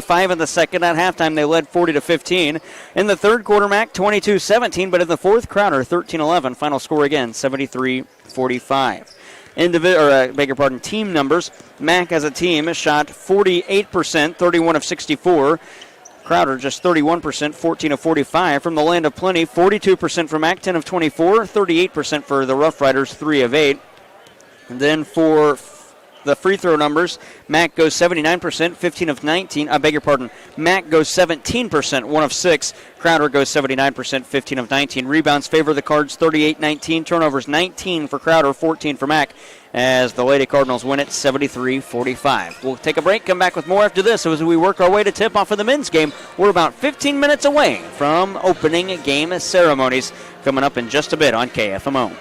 5 in the second. At halftime, they led 40-15. In the third quarter, Mac 22-17, but in the fourth, Crowder 13-11. Final score again, 73-45. Team numbers. Mac as a team shot 48%, 31 of 64. Crowder just 31%, 14 of 45. From the Land of Plenty, 42% for Mac, 10 of 24, 38% for the Rough Riders, 3 of 8. And then for the free throw numbers, Mac goes 79%, 15 of 19. Mac goes 17%, 1 of 6. Crowder goes 79%, 15 of 19. Rebounds favor the Cards, 38-19. Turnovers, 19 for Crowder, 14 for Mac, as the Lady Cardinals win it 73-45. We'll take a break, come back with more after this as we work our way to tip-off of the men's game. We're about 15 minutes away from opening game ceremonies, coming up in just a bit on KFMO.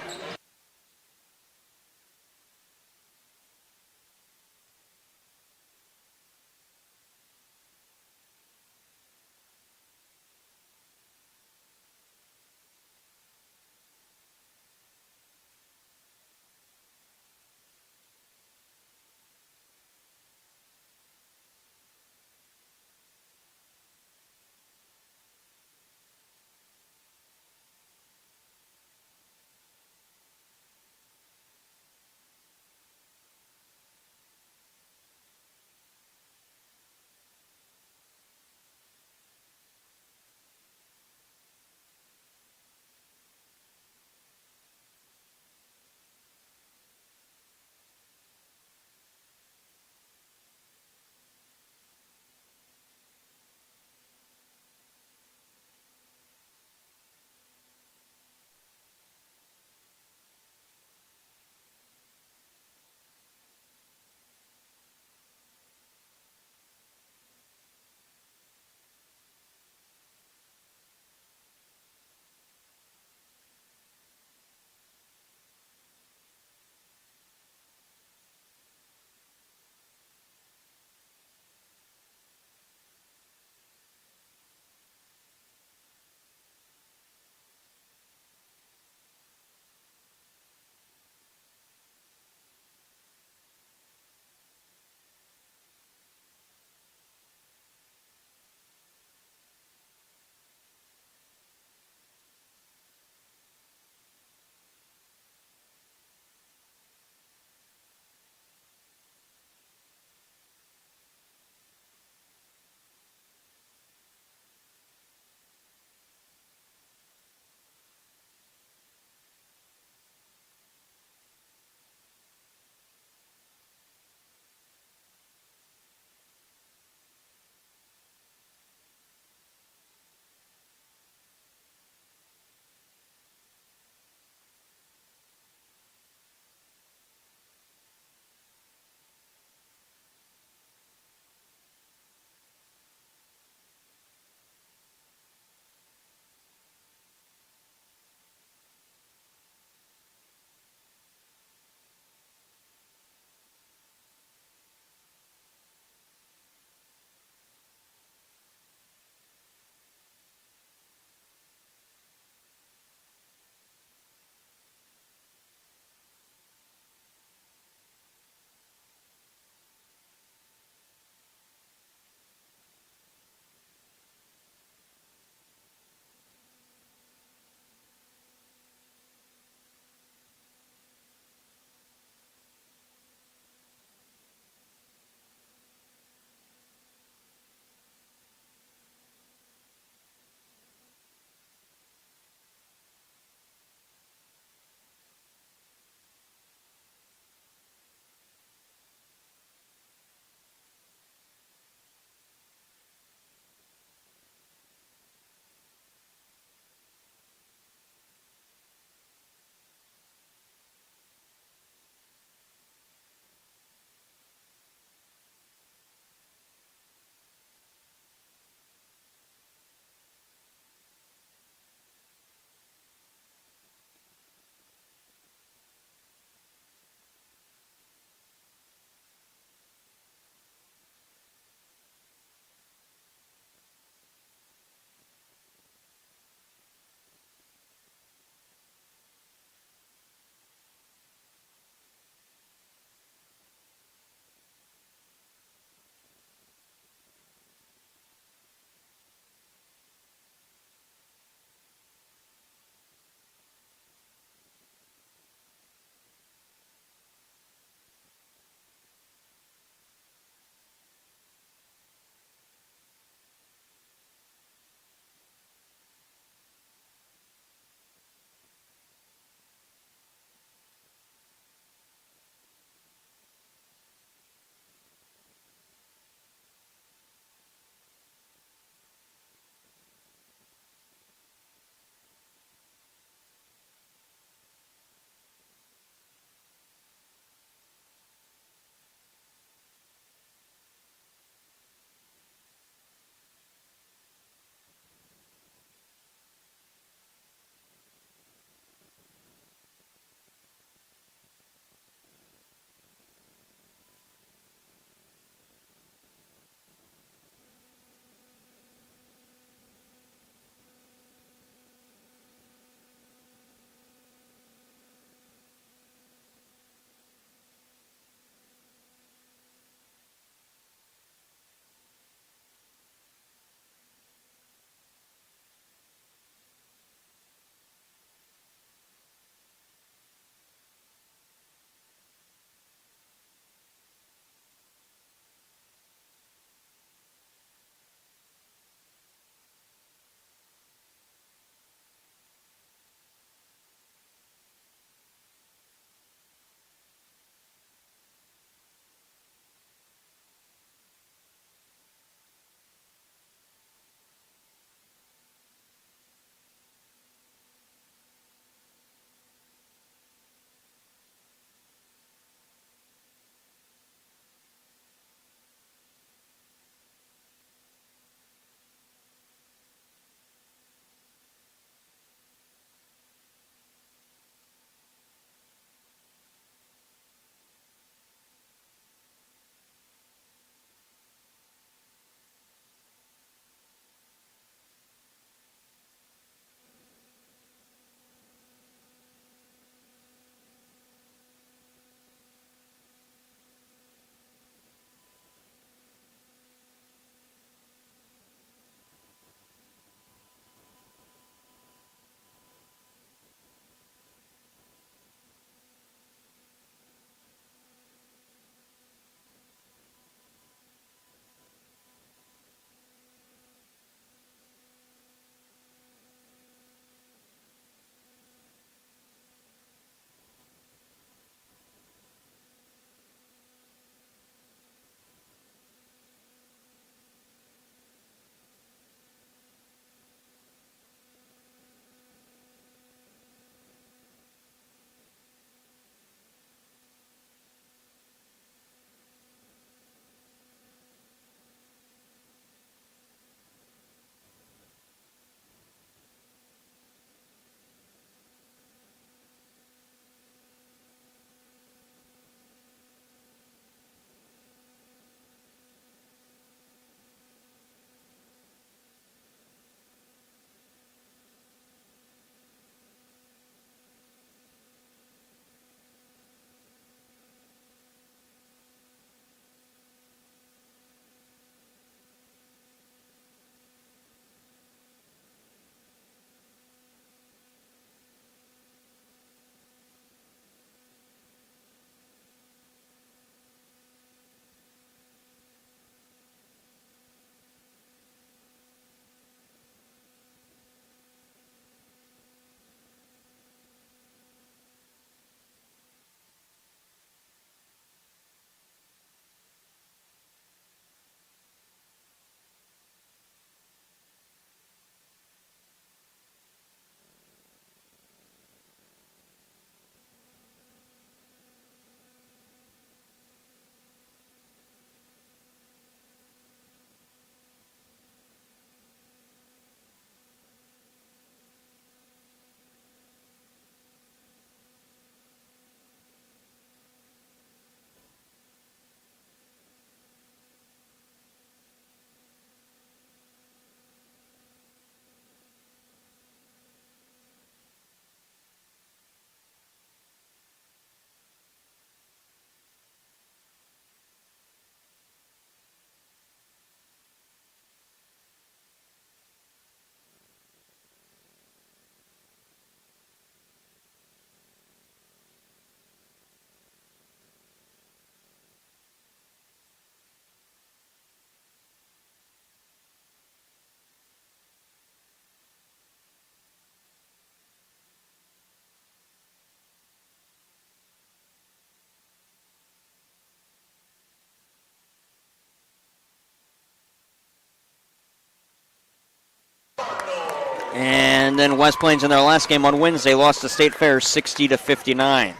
And then West Plains in their last game on Wednesday lost to State Fair 60-59.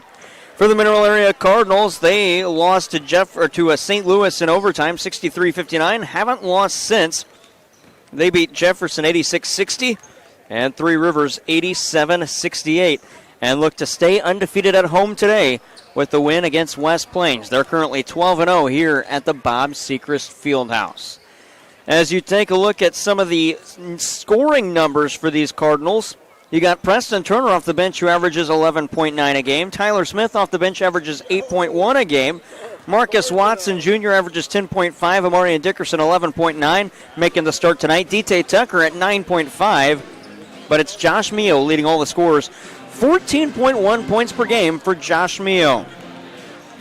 For the Mineral Area Cardinals, they lost to St. Louis in overtime 63-59. Haven't lost since. They beat Jefferson 86-60 and Three Rivers 87-68 and look to stay undefeated at home today with the win against West Plains. They're currently 12-0 here at the Bob Sechrist Fieldhouse. As you take a look at some of the scoring numbers for these Cardinals, you got Preston Turner off the bench who averages 11.9 a game. Tyler Smith off the bench averages 8.1 a game. Marcus Watson Jr. averages 10.5. Amarian Dickerson 11.9 making the start tonight. D.T. Tucker at 9.5. But it's Josh Mio leading all the scores. 14.1 points per game for Josh Mio.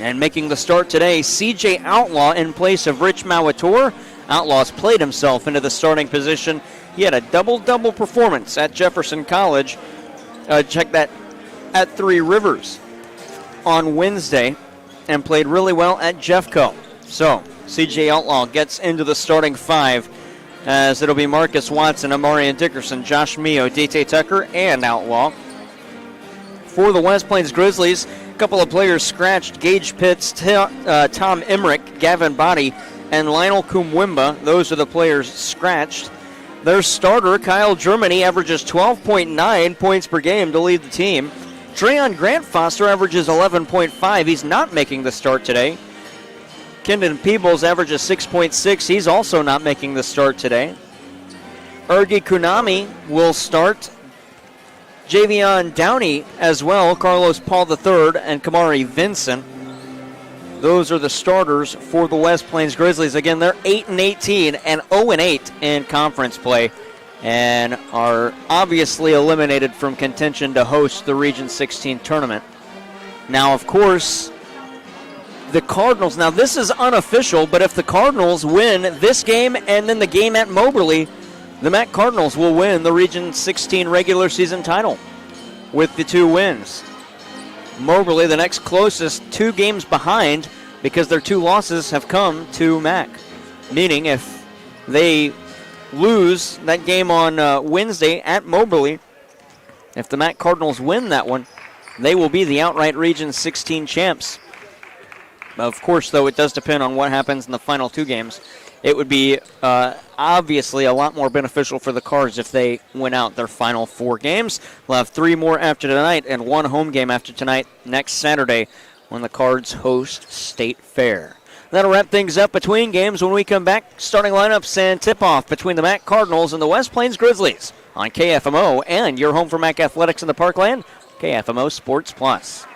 And making the start today, C.J. Outlaw in place of Rich Mauator. Outlaw's played himself into the starting position. He had a double-double performance at Jefferson College. Check that, at Three Rivers on Wednesday and played really well at Jeffco. So, C.J. Outlaw gets into the starting five as it'll be Marcus Watson, Amarian Dickerson, Josh Mio, D.T. Tucker, and Outlaw. For the West Plains Grizzlies, a couple of players scratched. Gage Pitts, Tom Emmerich, Gavin Body, and Lionel Kumwimba. Those are the players scratched. Their starter, Kyle Germany, averages 12.9 points per game to lead the team. Trayon Grant Foster averages 11.5. He's not making the start today. Kendon Peebles averages 6.6. He's also not making the start today. Ergi Kunami will start. Javion Downey as well. Carlos Paul III and Kamari Vinson. Those are the starters for the West Plains Grizzlies. Again, they're 8-18 and 0-8 in conference play and are obviously eliminated from contention to host the Region 16 tournament. Now, of course, the Cardinals, now this is unofficial, but if the Cardinals win this game and then the game at Moberly, the Mac Cardinals will win the Region 16 regular season title with the 2 wins. Moberly, the next closest, 2 games behind because their 2 losses have come to Mac. Meaning if they lose that game on Wednesday at Moberly, if the Mac Cardinals win that one, they will be the outright Region 16 champs. Of course, though, it does depend on what happens in the final 2 games. It would be obviously a lot more beneficial for the Cards if they win out their final 4 games. We'll have 3 more after tonight and 1 home game after tonight next Saturday when the Cards host State Fair. That'll wrap things up between games when we come back. Starting lineups and tip-off between the Mac Cardinals and the West Plains Grizzlies on KFMO and your home for Mac Athletics in the Parkland, KFMO Sports Plus.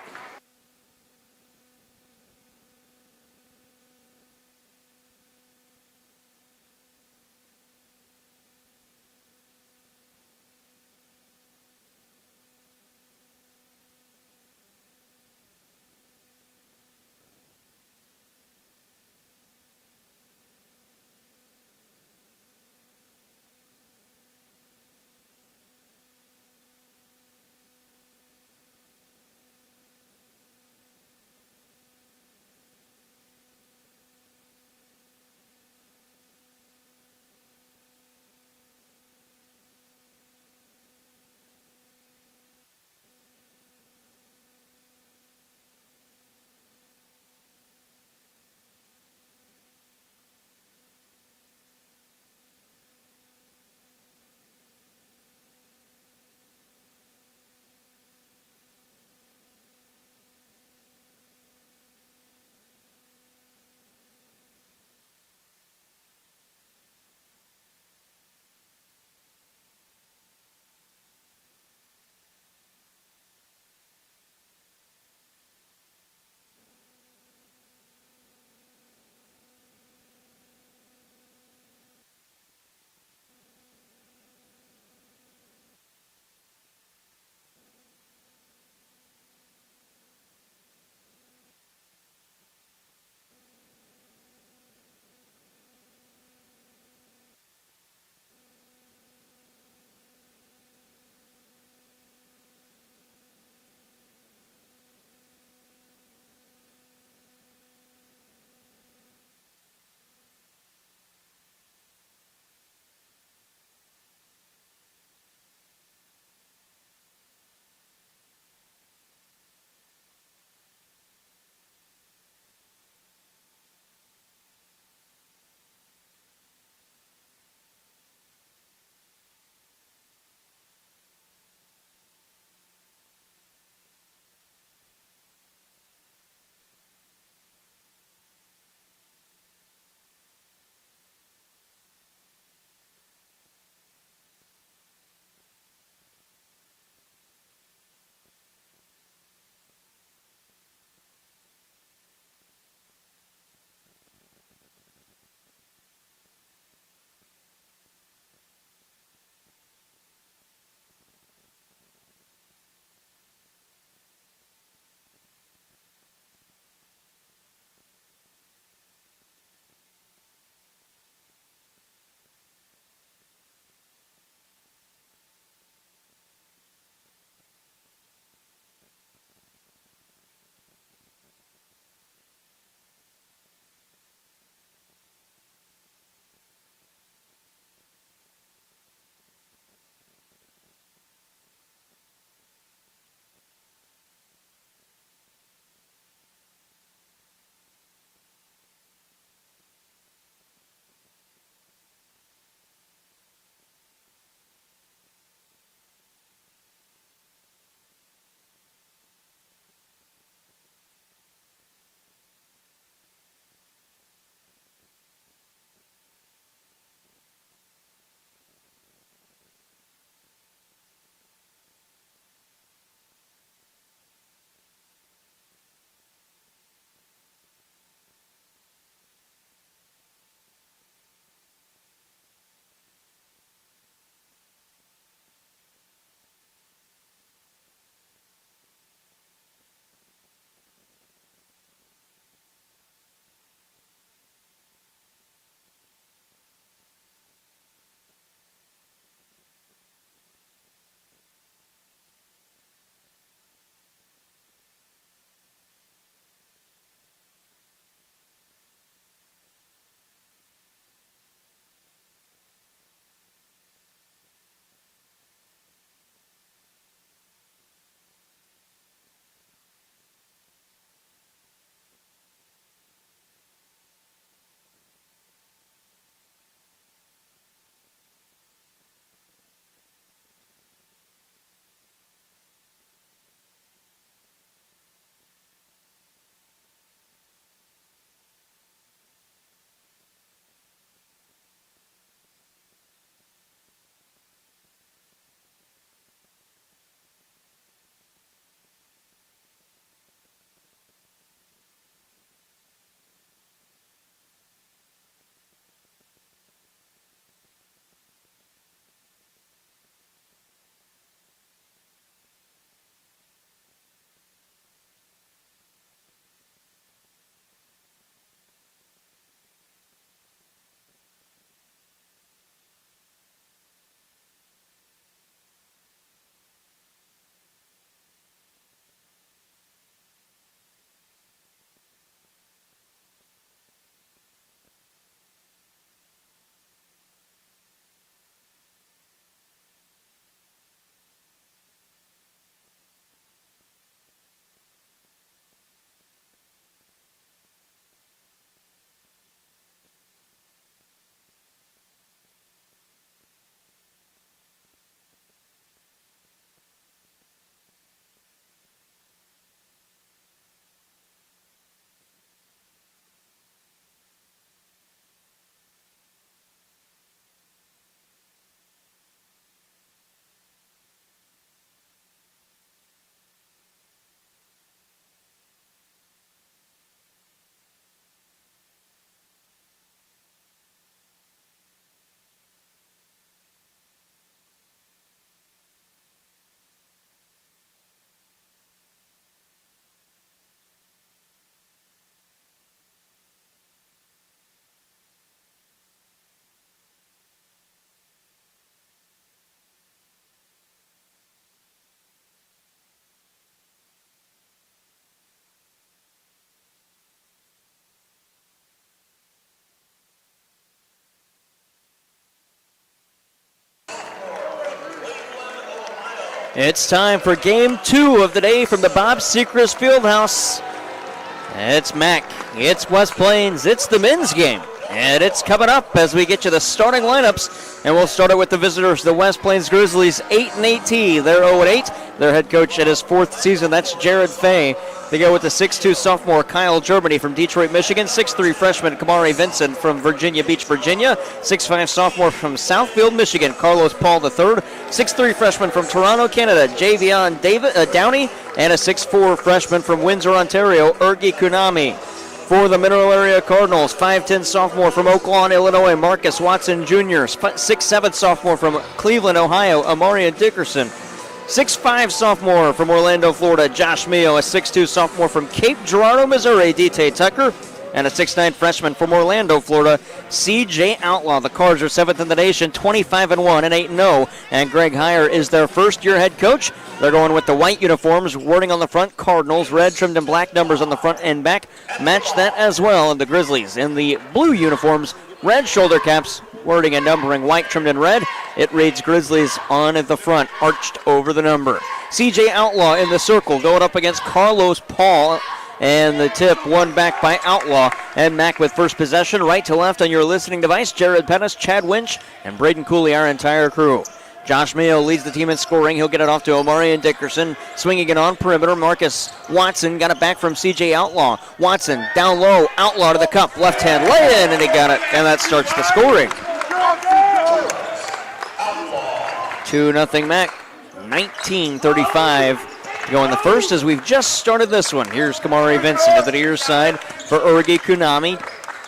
It's time for game 2 of the day from the Bob Sechrist Fieldhouse. It's MAC, it's West Plains, it's the men's game. And it's coming up as we get you the starting lineups. And we'll start it with the visitors, the West Plains Grizzlies, 8-8. They're 0-8. Their head coach at his 4th season, that's Jared Fay. They go with the 6'2 sophomore Kyle Germany from Detroit, Michigan. 6'3 freshman Kamari Vincent from Virginia Beach, Virginia. 6'5 sophomore from Southfield, Michigan, Carlos Paul III. 6'3 freshman from Toronto, Canada, Javion Downey. And a 6'4 freshman from Windsor, Ontario, Ergi Kunami. For the Mineral Area Cardinals, 5'10 sophomore from Oaklawn, Illinois, Marcus Watson Jr. 6'7 sophomore from Cleveland, Ohio, Amaria Dickerson. 6'5 sophomore from Orlando, Florida, Josh Mio. A 6'2 sophomore from Cape Girardeau, Missouri, D.T. Tucker. And a 6'9 freshman from Orlando, Florida, C.J. Outlaw. The Cards are 7th in the nation, 25-1 and 8-0. And Greg Heyer is their first-year head coach. They're going with the white uniforms, wording on the front, Cardinals, red trimmed in black numbers on the front and back. Match that as well. And the Grizzlies in the blue uniforms, red shoulder caps, wording and numbering white trimmed in red. It reads Grizzlies on the front, arched over the number. C.J. Outlaw in the circle, going up against Carlos Paul. And the tip won back by Outlaw. And MAC with first possession, right to left on your listening device. Jared Pettis, Chad Winch, and Braden Cooley, our entire crew. Josh Mayo leads the team in scoring. He'll get it off to Omarion Dickerson. Swinging it on perimeter. Marcus Watson got it back from C.J. Outlaw. Watson down low. Outlaw to the cup. Left hand lay in, and he got it. And that starts the scoring. 2-0 MAC. 19-35. Go in the first as we've just started this one. Here's Kamari Vincent to the near side for Ergi Kunami.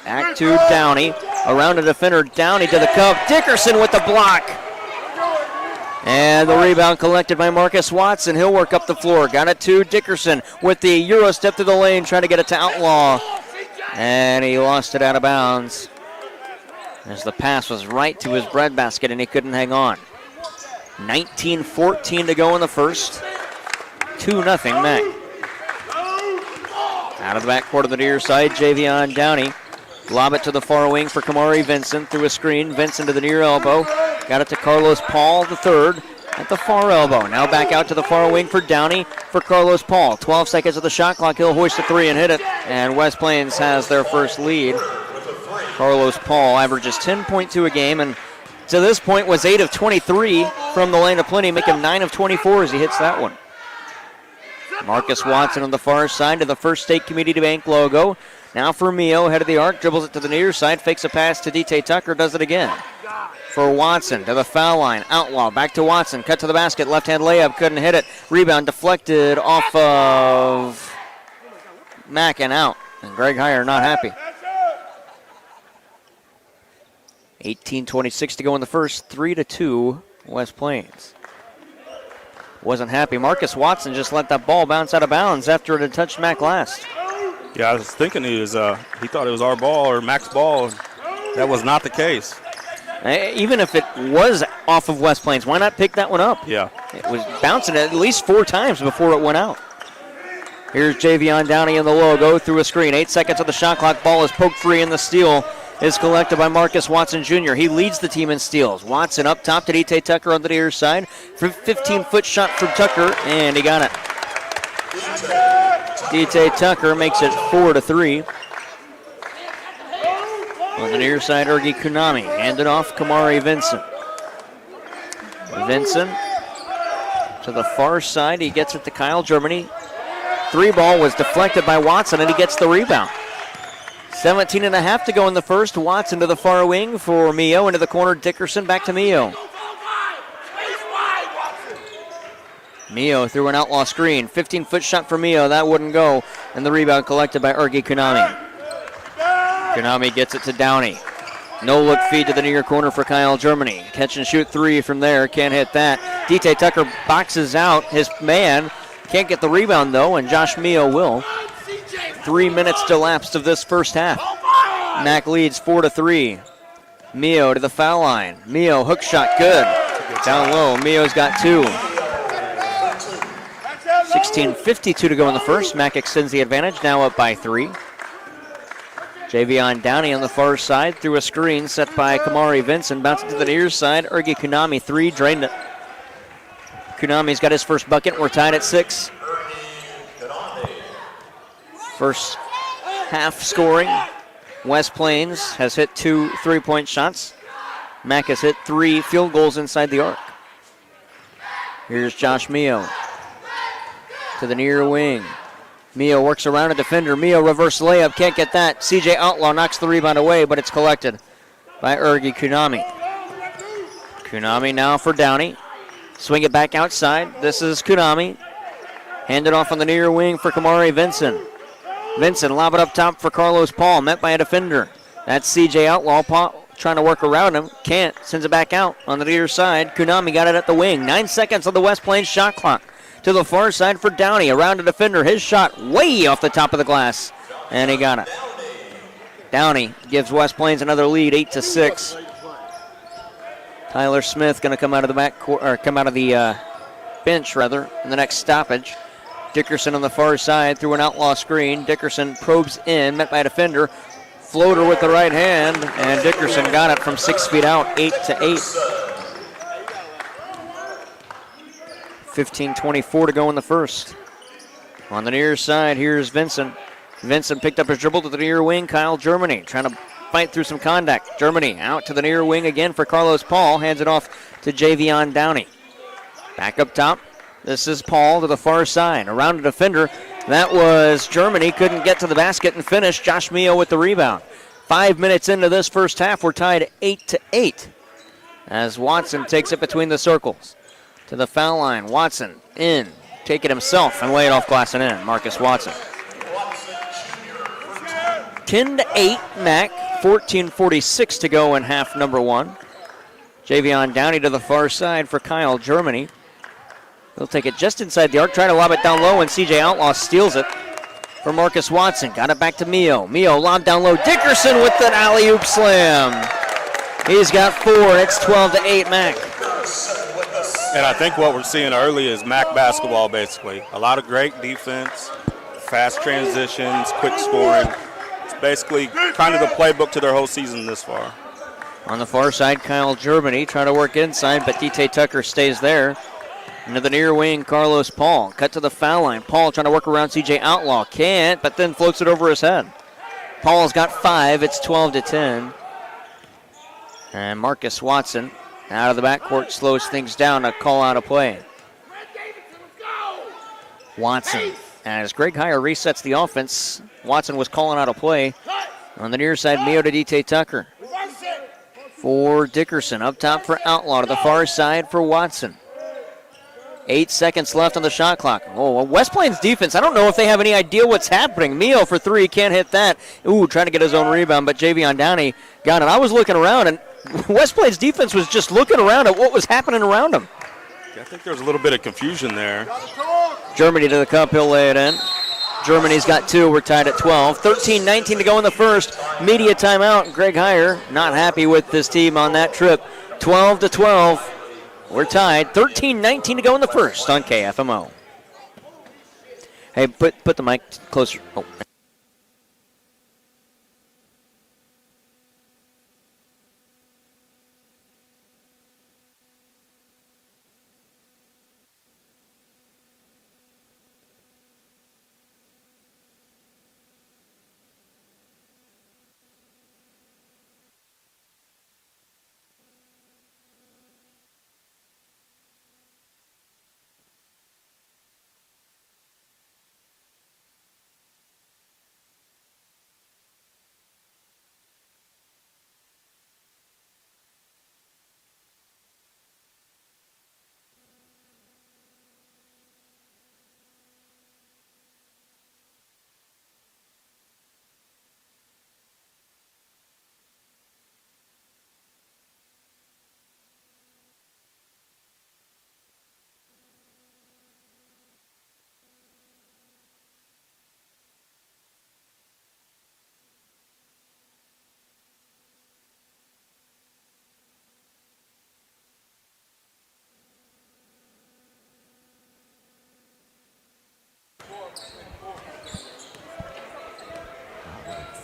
Back to Downey. Around the defender, Downey to the cup. Dickerson with the block. And the rebound collected by Marcus Watson. He'll work up the floor. Got it to Dickerson with the Euro step to the lane, trying to get it to Outlaw. And he lost it out of bounds as the pass was right to his breadbasket and he couldn't hang on. 19-14 to go in the first. 2-0 MAC. Out of the backcourt of the near side, Javion Downey. Lob it to the far wing for Kamari Vincent through a screen. Vincent to the near elbow. Got it to Carlos Paul III at the far elbow. Now back out to the far wing for Downey for Carlos Paul. 12 seconds of the shot clock. He'll hoist a 3 and hit it. And West Plains has their first lead. Carlos Paul averages 10.2 a game and to this point was 8 of 23 from the lane of plenty. Make him 9 of 24 as he hits that one. Marcus Watson on the far side to the First State Community Bank logo. Now for Mio, head of the arc, dribbles it to the near side, fakes a pass to D.T. Tucker, does it again. For Watson to the foul line. Outlaw back to Watson, cut to the basket, left-hand layup, couldn't hit it. Rebound deflected off of Mack and out. And Greg Heyer not happy. 18:26 to go in the first, 3-2 West Plains. Wasn't happy. Marcus Watson just let that ball bounce out of bounds after it had touched Mac last. Yeah, I was thinking he thought it was our ball or Mac's ball. That was not the case. Even if it was off of West Plains, why not pick that one up? Yeah. It was bouncing at least 4 times before it went out. Here's Javion Downey in the logo through a screen. 8 seconds of the shot clock. Ball is poked free, and the steal is collected by Marcus Watson Jr. He leads the team in steals. Watson up top to D.T. Tucker on the near side. 15-foot shot from Tucker, and he got it. D.T. Tucker makes it 4-3. On the near side, Ergi Kunami. Handed off Kamari Vincent. Vincent to the far side. He gets it to Kyle Germany. 3 ball was deflected by Watson, and he gets the rebound. 17.5 to go in the first. Watson to the far wing for Mio. Into the corner, Dickerson back to Mio. Mio through an outlaw screen. 15-foot shot for Mio. That wouldn't go. And the rebound collected by Ergi Kunami. Kunami gets it to Downey. No-look feed to the near corner for Kyle Germany. Catch and shoot 3 from there. Can't hit that. D.T. Tucker boxes out his man. Can't get the rebound, though, and Josh Mio will. 3 minutes elapsed of this first half. Mac leads 4-3. Mio to the foul line. Mio, hook shot, good. Down low, Mio's got 2. 16:52 to go in the first. Mac extends the advantage, now up by 3. Javion Downey on the far side through a screen set by Kamari Vincent. Bouncing to the near side. Ergi Kunami, 3, drained it. Kunami's got his first bucket. We're tied at 6. First half scoring. West Plains has hit 2 3-point shots. Mack has hit 3 field goals inside the arc. Here's Josh Mio to the near wing. Mio works around a defender. Mio reverse layup, can't get that. CJ Outlaw knocks the rebound away, but it's collected by Ergi Kunami. Kunami now for Downey. Swing it back outside. This is Kunami. Hand it off on the near wing for Kamari Vincent. Vincent lob it up top for Carlos Paul, met by a defender. That's CJ Outlaw. Paul trying to work around him. Can't. Sends it back out on the near side. Kunami got it at the wing. 9 seconds on the West Plains shot clock. To the far side for Downey. Around a defender. His shot way off the top of the glass. And he got it. Downey gives West Plains another lead, 8-6. Tyler Smith going to come out of the bench in the next stoppage. Dickerson on the far side through an outlaw screen. Dickerson probes in, met by a defender. Floater with the right hand, and Dickerson got it from 6 feet out, 8-8. 15:24 to go in the first. On the near side, here's Vincent. Vincent picked up his dribble to the near wing. Kyle Germany trying to fight through some contact. Germany out to the near wing again for Carlos Paul. Hands it off to Javion Downey. Back up top. This is Paul to the far side. Around a defender. That was Germany. Couldn't get to the basket and finish. Josh Mio with the rebound. 5 minutes into this first half, we're tied 8-8. As Watson takes it between the circles. To the foul line. Watson in. Take it himself and lay it off glass and in. Marcus Watson. 10-8 Mac. 14:46 to go in half number 1. Javion Downey to the far side for Kyle Germany. He'll take it just inside the arc, try to lob it down low, and CJ Outlaw steals it for Marcus Watson. Got it back to Mio. Mio lob down low. Dickerson with an alley-oop slam. He's got 4. It's 12-8 Mac. And I think what we're seeing early is Mac basketball, basically. A lot of great defense, fast transitions, quick scoring. It's basically kind of the playbook to their whole season this far. On the far side, Kyle Germany trying to work inside, but D.T. Tucker stays there. Into the near wing, Carlos Paul. Cut to the foul line. Paul trying to work around C.J. Outlaw. Can't, but then floats it over his head. Paul's got 5. It's 12-10. And Marcus Watson out of the backcourt slows things down to call out a play. Watson, as Greg Heyer resets the offense, Watson was calling out a play. On the near side, Mio to D.T. Tucker. For Dickerson. Up top for Outlaw. To the far side for Watson. 8 seconds left on the shot clock. Oh, well, West Plains defense, I don't know if they have any idea what's happening. Mio for 3, can't hit that. Ooh, trying to get his own rebound, but Javion Downey got it. I was looking around, and West Plains defense was just looking around at what was happening around them. I think there's a little bit of confusion there. Germany to the cup, he'll lay it in. Germany's got 2, we're tied at 12. 13-19 to go in the first. Media timeout. Greg Heyer not happy with this team on that trip. 12-12. We're tied. 13-19 to go in the first on KFMO. Hey, put the mic closer. Oh.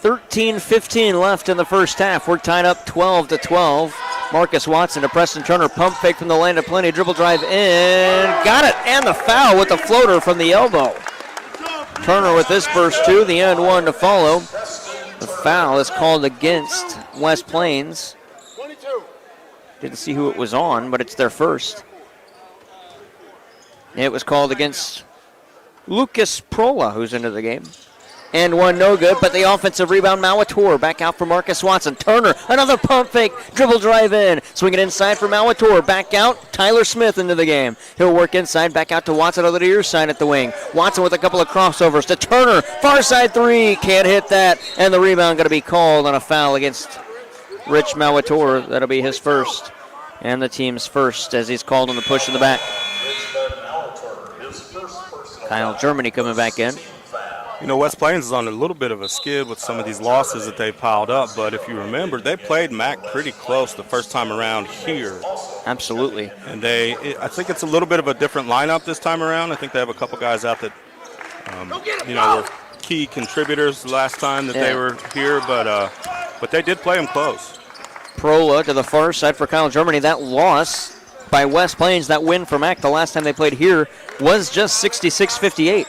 $13-15 left in the first half. We're tied up 12-12. Marcus Watson to Preston Turner. Pump fake from the lane to Plenty. Dribble drive in. Got it. And the foul with the floater from the elbow. Turner with his first two. The end one to follow. The foul is called against West Plains. Didn't see who it was on, but it's their first. It was called against Lucas Prola, who's into the game. And one no good, but the offensive rebound, Mauator back out for Marcus Watson. Turner, another pump fake, dribble drive in. Swing it inside for Mauator, back out, Tyler Smith into the game. He'll work inside, back out to Watson on the near side at the wing. Watson with a couple of crossovers to Turner, far side three, can't hit that. And the rebound going to be called on a foul against Rich Mauator. That'll be his first and the team's first as he's called on the push in the back. Kyle Germany coming back in. You know, West Plains is on a little bit of a skid with some of these losses that they piled up, but if you remember, they played Mac pretty close the first time around here. Absolutely. And I think it's a little bit of a different lineup this time around. I think they have a couple guys out that, were key contributors the last time that they were here, but they did play them close. Prola to the far side for Kyle Germany. That loss by West Plains, that win for Mac the last time they played here, was just 66-58.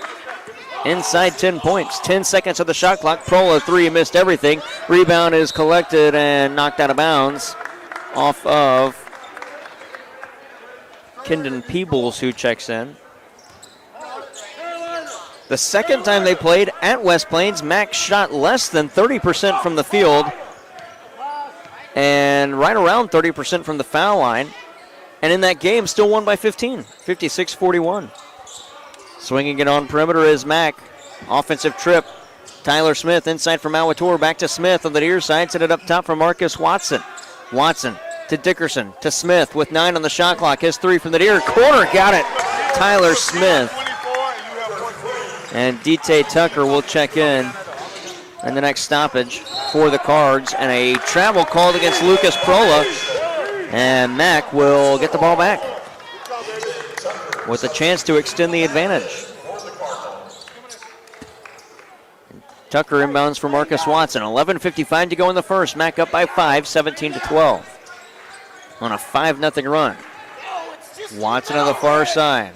Inside 10 points. 10 seconds of the shot clock. Prola three, missed everything. Rebound is collected and knocked out of bounds off of Kendon Peebles, who checks in. The second time they played at West Plains, Mac shot less than 30% from the field and right around 30% from the foul line. And in that game, still won by 15, 56-41. Swinging it on perimeter is Mac. Offensive trip. Tyler Smith inside from Mauator. Back to Smith on the near side. Set it up top for Marcus Watson. Watson to Dickerson to Smith with 9 on the shot clock. His three from the near corner. Got it. Tyler Smith. And DT Tucker will check in the next stoppage for the Cards. And a travel called against Lucas Prola. And Mac will get the ball back with a chance to extend the advantage. Tucker inbounds for Marcus Watson. 11:55 to go in the first. Mac up by 5, 17-12. On a 5-0 run. Watson on the far side.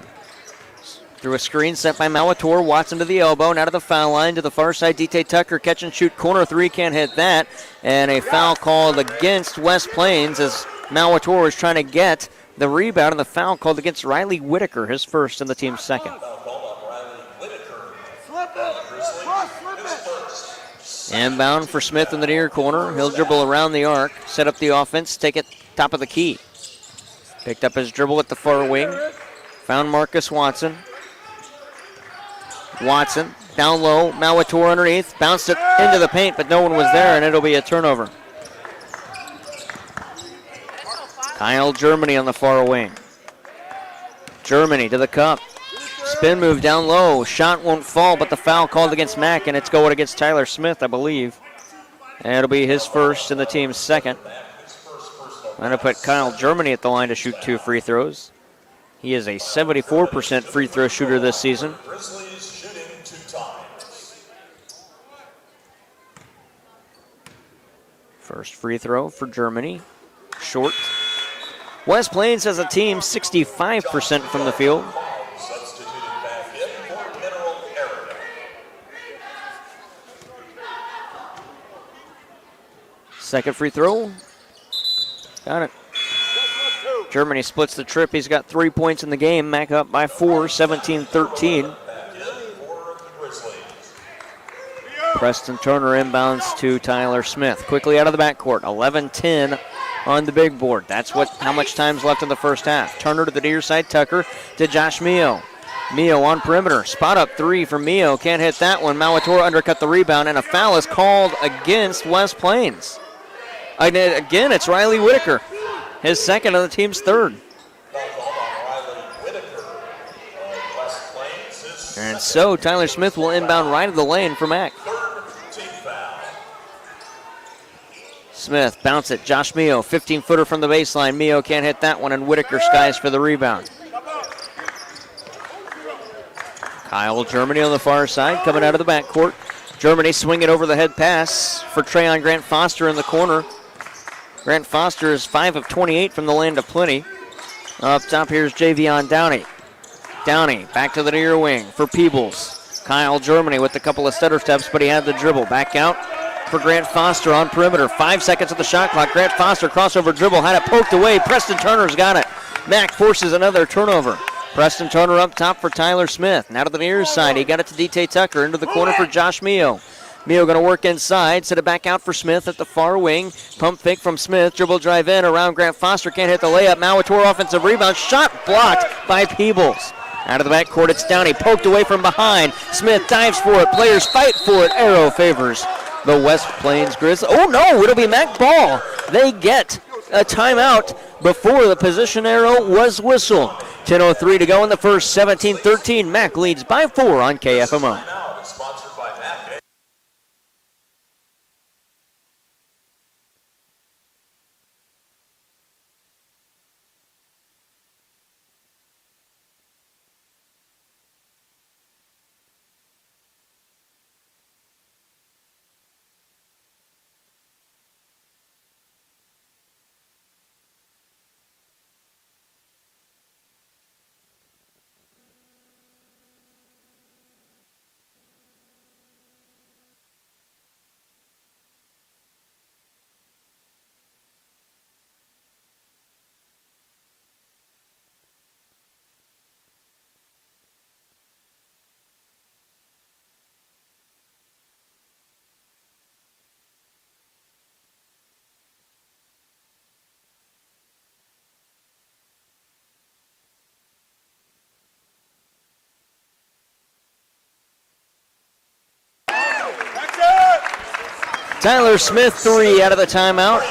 Through a screen set by Mauator. Watson to the elbow. Now to the foul line. To the far side. DT Tucker catch and shoot. Corner three. Can't hit that. And a foul called against West Plains as Mauator is trying to get the rebound, and the foul called against Riley Whitaker, his first and the team's second. Inbound for Smith in the near corner. He'll dribble around the arc, set up the offense, take it top of the key. Picked up his dribble at the far wing. Found Marcus Watson. Watson down low. Mauator underneath. Bounced it into the paint, but no one was there, and it'll be a turnover. Kyle Germany on the far wing. Germany to the cup. Spin move down low. Shot won't fall, but the foul called against Mac, and it's going against Tyler Smith, I believe. And it'll be his first and the team's second. I'm going to put Kyle Germany at the line to shoot 2 free throws. He is a 74% free throw shooter this season. First free throw for Germany. Short. West Plains as a team, 65% from the field. Second free throw. Got it. Germany splits the trip. He's got 3 points in the game. Mac up by 4, 17-13. Preston Turner inbounds to Tyler Smith. Quickly out of the backcourt. 11-10 on the big board. That's how much time's left in the first half. Turner to the near side. Tucker to Josh Mio. Mio on perimeter. Spot up three for Mio. Can't hit that one. Mauator undercut the rebound, and a foul is called against West Plains. Again, it's Riley Whitaker. His second and the team's third. And so Tyler Smith will inbound right of the lane for Mac. Smith bounce it. Josh Mio, 15-footer from the baseline. Mio can't hit that one, and Whitaker skies for the rebound. Kyle Germany on the far side, coming out of the backcourt. Germany swinging over the head pass for Trayon Grant Foster in the corner. Grant Foster is 5 of 28 from the land of plenty. Up top, here's Javion Downey. Downey back to the near wing for Peebles. Kyle Germany with a couple of stutter steps, but he had the dribble. Back out for Grant Foster on perimeter. 5 seconds of the shot clock. Grant Foster crossover dribble, had it poked away. Preston Turner's got it. Mack forces another turnover. Preston Turner up top for Tyler Smith. Now to the near side. He got it to DT Tucker into the corner for Josh Mio. Mio going to work inside. Set it back out for Smith at the far wing. Pump fake from Smith. Dribble drive in around Grant Foster. Can't hit the layup. Mauator offensive rebound. Shot blocked by Peebles. Out of the backcourt, it's Downey. Poked away from behind. Smith dives for it. Players fight for it. Arrow favors the West Plains Grizzlies. Oh no, it'll be Mac Ball. They get a timeout before the position arrow was whistled. 10:03 to go in the first. 17-13. Mac leads by 4 on KFMO. Tyler Smith, 3 out of the timeout.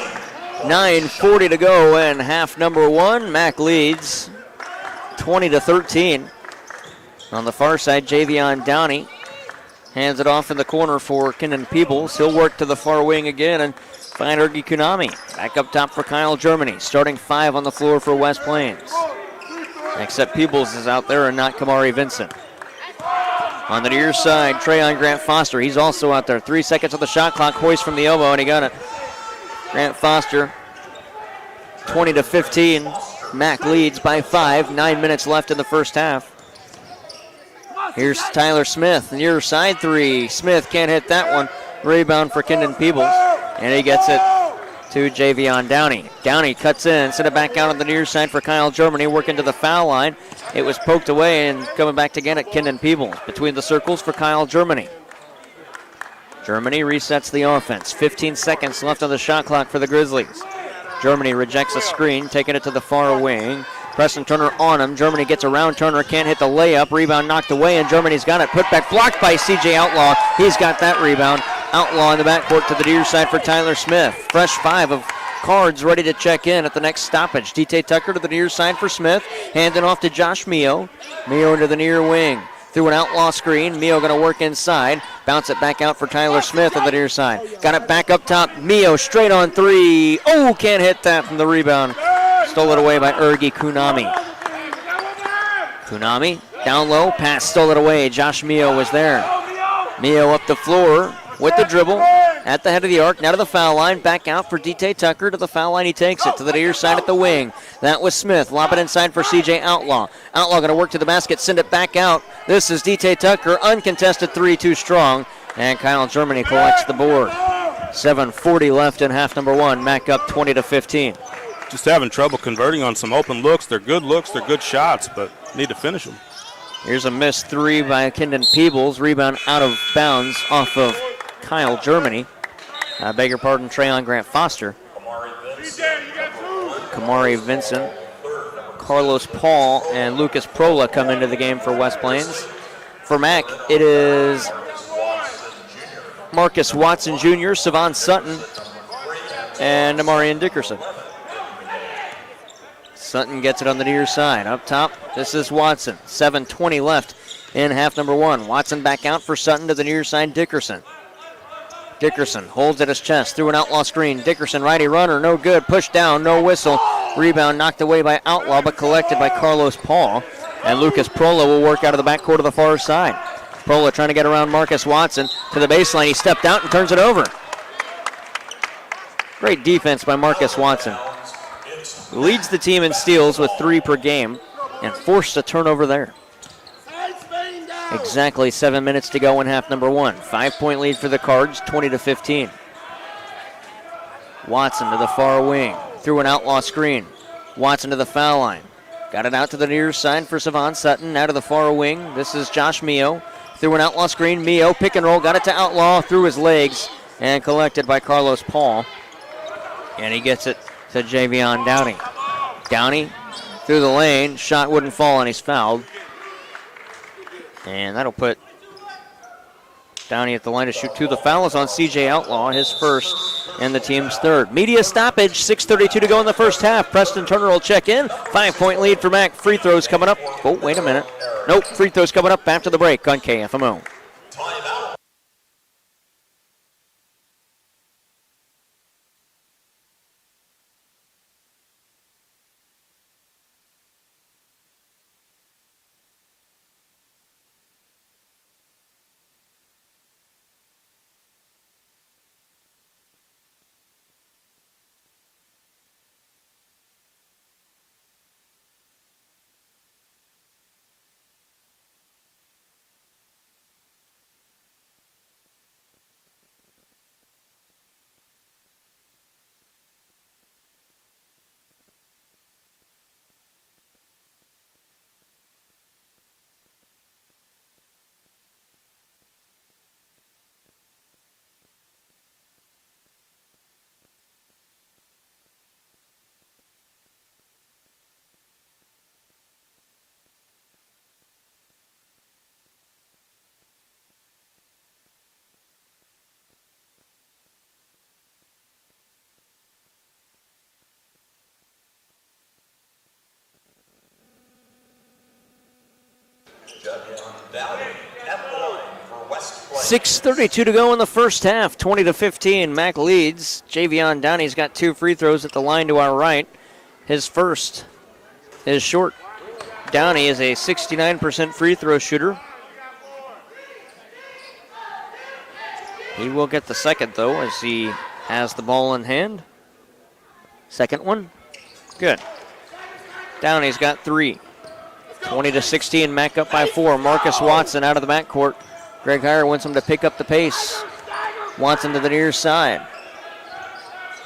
9:40 to go in half number 1. Mac leads 20-13. On the far side, Javion Downey hands it off in the corner for Kenan Peebles. He'll work to the far wing again and find Ergi Kunami. Back up top for Kyle Germany. Starting 5 on the floor for West Plains. Except Peebles is out there and not Kamari Vincent. On the near side, Trayon Grant Foster. He's also out there. 3 seconds on the shot clock. Hoist from the elbow, and he got it. Grant Foster, 20-15. Mac leads by 5. 9 minutes left in the first half. Here's Tyler Smith. Near side 3. Smith can't hit that one. Rebound for Kenan Peebles. And he gets it to Javion Downey. Downey cuts in, set it back out on the near side for Kyle Germany, working to the foul line. It was poked away and coming back to get it, Kenan Peebles. Between the circles for Kyle Germany. Germany resets the offense. 15 seconds left on the shot clock for the Grizzlies. Germany rejects a screen, taking it to the far wing. Preston Turner on him. Germany gets around Turner, can't hit the layup. Rebound knocked away, and Germany's got it. Put back blocked by C.J. Outlaw. He's got that rebound. Outlaw in the backcourt to the near side for Tyler Smith. Fresh 5 of Cards ready to check in at the next stoppage. DT Tucker to the near side for Smith. Handing off to Josh Mio. Mio into the near wing. Through an outlaw screen. Mio going to work inside. Bounce it back out for Tyler Smith on the near side. Got it back up top. Mio straight on 3. Oh, can't hit that from the rebound. Stole it away by Ergi Kunami. Kunami down low. Pass stole it away. Josh Mio was there. Mio up the floor with the dribble. At the head of the arc, now to the foul line. Back out for DT Tucker. To the foul line, he takes it to the near side at the wing. That was Smith. Lob it inside for CJ Outlaw. Outlaw going to work to the basket, send it back out. This is DT Tucker. Uncontested 3, too strong. And Kyle Germany collects the board. 7:40 left in half number 1. Mac up 20-15. Just having trouble converting on some open looks. They're good looks, they're good shots, but need to finish them. Here's a missed 3 by Kenan Peebles. Rebound out of bounds off of Kyle Germany. I beg your pardon, Trayon Grant Foster. Kamari Vincent, Carlos Paul, and Lucas Prola come into the game for West Plains. For Mac, it is Marcus Watson Jr., Savon Sutton, and Amarian Dickerson. Sutton gets it on the near side. Up top, this is Watson. 7:20 left in half number 1. Watson back out for Sutton to the near side, Dickerson. Dickerson holds at his chest through an outlaw screen. Dickerson, righty runner, no good. Push down, no whistle. Rebound knocked away by Outlaw, but collected by Carlos Paul. And Lucas Prola will work out of the backcourt of the far side. Prola trying to get around Marcus Watson to the baseline. He stepped out and turns it over. Great defense by Marcus Watson. Leads the team in steals with 3 per game and forced a turnover there. Exactly 7 minutes to go in half number 1. 5-point lead for the Cards, 20-15. Watson to the far wing, through an outlaw screen. Watson to the foul line. Got it out to the near side for Savon Sutton. Now to the far wing. This is Josh Mio. Through an outlaw screen. Mio, pick and roll. Got it to Outlaw through his legs. And collected by Carlos Paul. And he gets it to Javion Downey. Downey through the lane. Shot wouldn't fall and he's fouled. And that'll put Downey at the line to shoot 2. The foul is on C.J. Outlaw, his first and the team's third. Media stoppage, 6:32 to go in the first half. Preston Turner will check in. 5-point lead for Mac. Free throws coming up. Oh, wait a minute. Nope, free throws coming up after the break on KFMO. Valley at the line for West Plains. 6:32 to go in the first half. 20-15. Mac leads. Javion Downey's got 2 free throws at the line to our right. His first is short. Downey is a 69% free throw shooter. He will get the second, though, as he has the ball in hand. Second one. Good. Downey's got 3. 20-16, Mac up by 4. Marcus Watson out of the backcourt. Greg Heyer wants him to pick up the pace. Watson to the near side.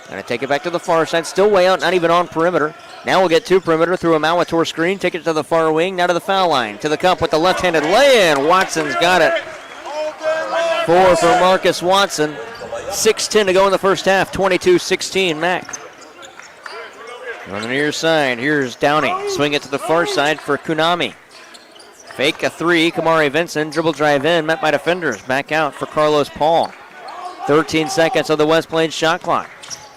Gonna take it back to the far side. Still way out, not even on perimeter. Now we'll get to perimeter through a Molitor screen. Take it to the far wing, now to the foul line. To the cup with the left-handed lay-in. Watson's got it. 4 for Marcus Watson. 6:10 to go in the first half. 22-16, Mac. On the near side, here's Downey. Swing it to the far side for Kunami. Fake a 3, Kamari Vincent. Dribble drive in, met by defenders. Back out for Carlos Paul. 13 seconds on the West Plains shot clock.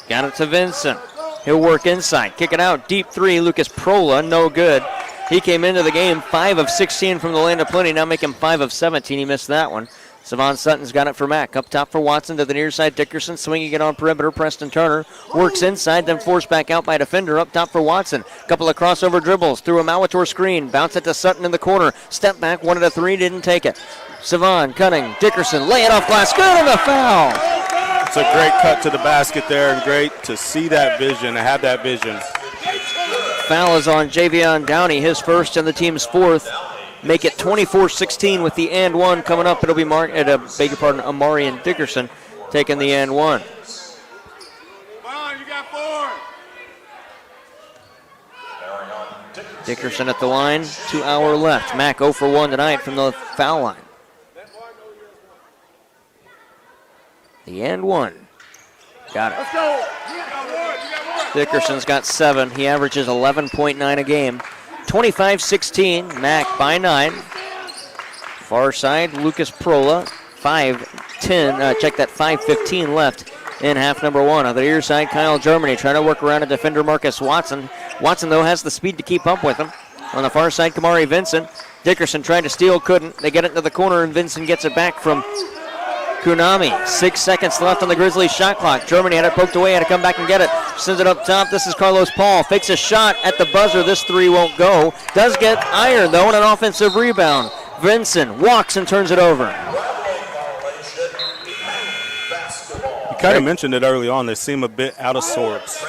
Got it to Vincent. He'll work inside. Kick it out. Deep 3, Lucas Prola, no good. He came into the game 5 of 16 from the land of plenty. Now make him 5 of 17. He missed that one. Savon Sutton's got it for Mac. Up top for Watson to the near side. Dickerson swinging it on perimeter. Preston Turner works inside, then forced back out by defender. Up top for Watson. Couple of crossover dribbles through a Molitor screen. Bounce it to Sutton in the corner. Step back, 1 of 3, didn't take it. Savon cutting. Dickerson lay it off glass. Good on the foul. It's a great cut to the basket there, and great to see that vision and have that vision. Foul is on Javion Downey, his first and the team's fourth. Make it 24-16 with the and one coming up. It'll be Amarian Dickerson taking the and one. Dickerson at the line, 2 hour left. Mac 0 for 1 tonight from the foul line. The and one. Got it. Let's go. Dickerson's got 7. He averages 11.9 a game. 25-16, Mac by 9. Far side, Lucas Prola, 5:10. Check that, 5:15 left in half number 1. On the near side, Kyle Germany trying to work around a defender, Marcus Watson. Watson, though, has the speed to keep up with him. On the far side, Kamari Vincent. Dickerson tried to steal, couldn't. They get it into the corner, and Vincent gets it back from Kunami. 6 seconds left on the Grizzlies shot clock. Germany had it poked away, had to come back and get it. Sends it up top. This is Carlos Paul. Fakes a shot at the buzzer. This 3 won't go. Does get ironed, though, and an offensive rebound. Vincent walks and turns it over. You kind of mentioned it early on. They seem a bit out of sorts.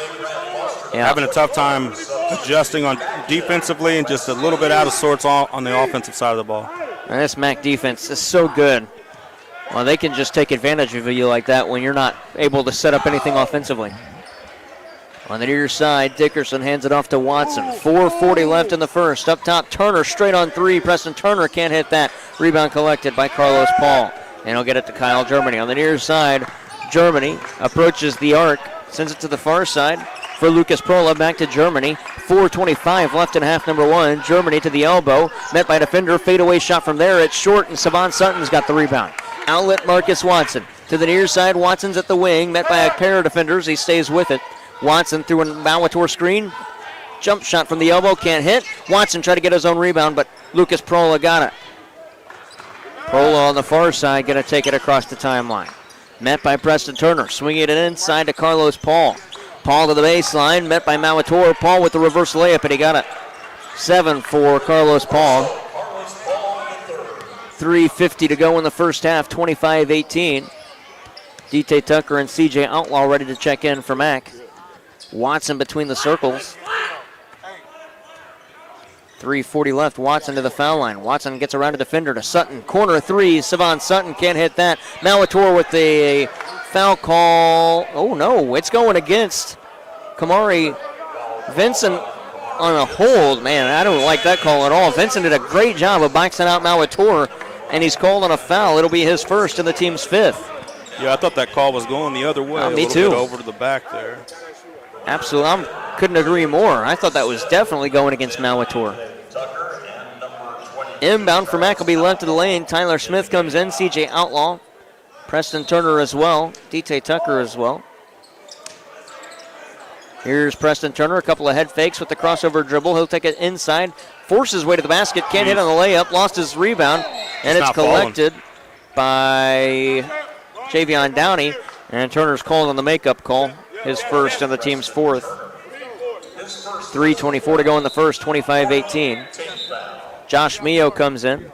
Yeah. Having a tough time adjusting on defensively and just a little bit out of sorts on the offensive side of the ball. And this MAC defense is so good. Well, they can just take advantage of you like that when you're not able to set up anything offensively. On the near side, Dickerson hands it off to Watson. 4:40 left in the first. Up top, Turner straight on three. Preston Turner can't hit that. Rebound collected by Carlos Paul. And he'll get it to Kyle Germany. On the near side, Germany approaches the arc, sends it to the far side for Lucas Prola. Back to Germany. 4:25 left in half number one. Germany to the elbow. Met by a defender. Fadeaway shot from there. It's short, and Savon Sutton's got the rebound. Outlet Marcus Watson. To the near side, Watson's at the wing. Met by a pair of defenders. He stays with it. Watson through a Malator screen. Jump shot from the elbow. Can't hit. Watson tried to get his own rebound, but Lucas Prola got it. Prola on the far side going to take it across the timeline. Met by Preston Turner. Swinging it inside to Carlos Paul. Paul to the baseline. Met by Malator. Paul with the reverse layup, and he got it. 7 for Carlos Paul. 3:50 to go in the first half. 25-18. D.T. Tucker and C.J. Outlaw ready to check in for MAC. Watson between the circles. 3:40 left. Watson to the foul line. Watson gets around a defender to Sutton. Corner three. Savon Sutton can't hit that. Malator with the foul call. Oh, no. It's going against Kamari Vincent on a hold. Man, I don't like that call at all. Vincent did a great job of boxing out Malator, and he's called on a foul. It'll be his first and the team's fifth. Yeah, I thought that call was going the other way. Me a little too. Bit over to the back there. Absolutely. I couldn't agree more. I thought that was definitely going against Malator. Inbound for MAC will be left to the lane. Tyler Smith comes in. C.J. Outlaw. Preston Turner as well. D.T. Tucker as well. Here's Preston Turner. A couple of head fakes with the crossover dribble. He'll take it inside. Forces his way to the basket. Can't hit on the layup. Lost his rebound. And it's collected by Javion Downey. And Turner's called on the makeup call. His first and the team's fourth. 3:24 to go in the first, 25-18. Josh Mio comes in,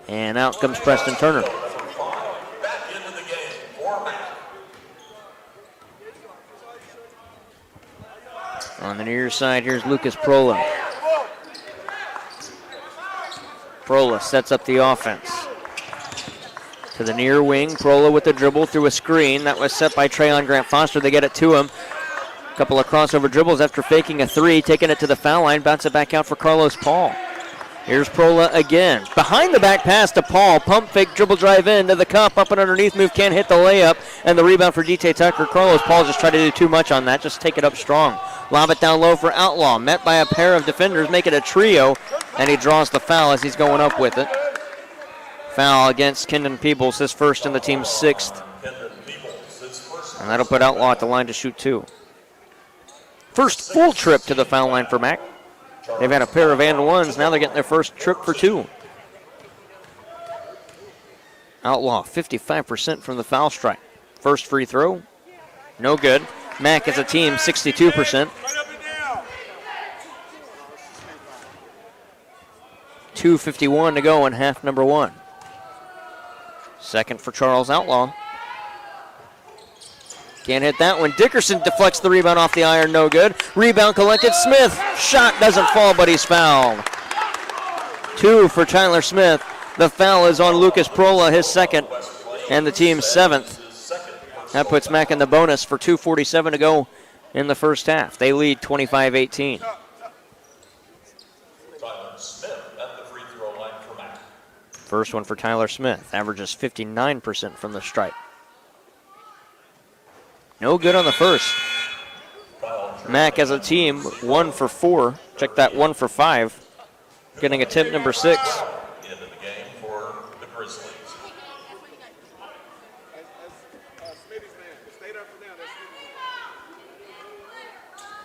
and out comes Preston Turner. On the near side, here's Lucas Prola. Prola sets up the offense. To the near wing, Prola with the dribble through a screen. That was set by Trayon Grant Foster. They get it to him. A couple of crossover dribbles after faking a three, taking it to the foul line, bounce it back out for Carlos Paul. Here's Prola again. Behind the back pass to Paul. Pump fake, dribble drive in to the cup. Up and underneath move, can't hit the layup. And the rebound for D.T. Tucker. Carlos Paul just tried to do too much on that. Just take it up strong. Lob it down low for Outlaw. Met by a pair of defenders, make it a trio. And he draws the foul as he's going up with it. Foul against Kendon Peebles, his first and the team's sixth. And that'll put Outlaw at the line to shoot two. First full trip to the foul line for MAC. They've had a pair of and ones. Now they're getting their first trip for two. Outlaw, 55% from the foul stripe. First free throw, no good. MAC as a team, 62%. 2:51 to go in half number one. Second for Charles Outlaw. Can't hit that one. Dickerson deflects the rebound off the iron, no good. Rebound collected. Smith, shot doesn't fall, but he's fouled. Two for Tyler Smith. The foul is on Lucas Prola, his second, and the team's seventh. That puts MAC in the bonus for 2:47 to go in the first half. They lead 25-18. Tyler Smith at the free throw line for MAC. First one for Tyler Smith. Averages 59% from the stripe. No good on the first. MAC as a team, 1 for 4. Check that, 1 for 5. Getting attempt number 6. Into the game for the Grizzlies.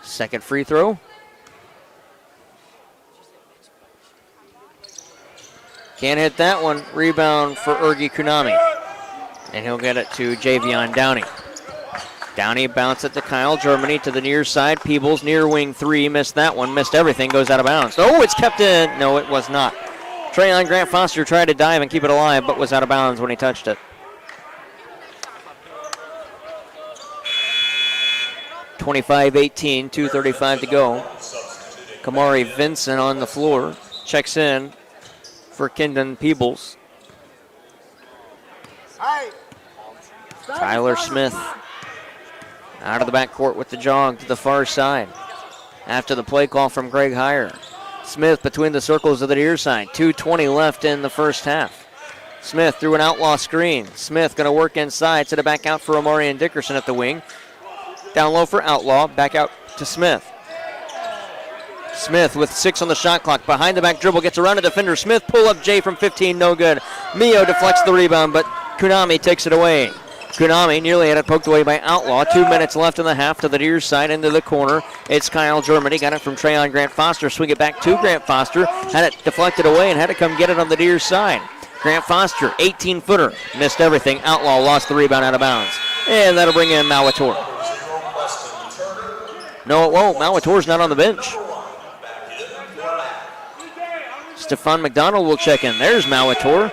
Second free throw. Can't hit that one. Rebound for Ergi Kunami. And he'll get it to Javion Downey. Downey bounce it to Kyle Germany to the near side. Peebles near wing three. Missed that one. Missed everything. Goes out of bounds. Oh, it's kept in. No, it was not. Trayon Grant Foster tried to dive and keep it alive, but was out of bounds when he touched it. 25-18, 2:35 to go. Kamari Vincent on the floor. Checks in for Kendon Peebles. Tyler Smith out of the backcourt with the jog to the far side. After the play call from Greg Heyer. Smith between the circles of the near side. 2:20 left in the first half. Smith through an outlaw screen. Smith going to work inside. Set it back out for Omarion Dickerson at the wing. Down low for Outlaw. Back out to Smith. Smith with 6 on the shot clock. Behind the back dribble. Gets around a defender. Smith pull up J from 15. No good. Mio deflects the rebound, but Kunami takes it away. Kunami nearly had it poked away by Outlaw. 2 minutes left in the half to the near side into the corner. It's Kyle Germany. Got it from Trayon Grant Foster. Swing it back to Grant Foster. Had it deflected away and had to come get it on the near side. Grant Foster, 18-footer. Missed everything. Outlaw lost the rebound out of bounds. And that'll bring in Malator. No, it won't. Malator's not on the bench. Stephon McDonald will check in. There's Malator.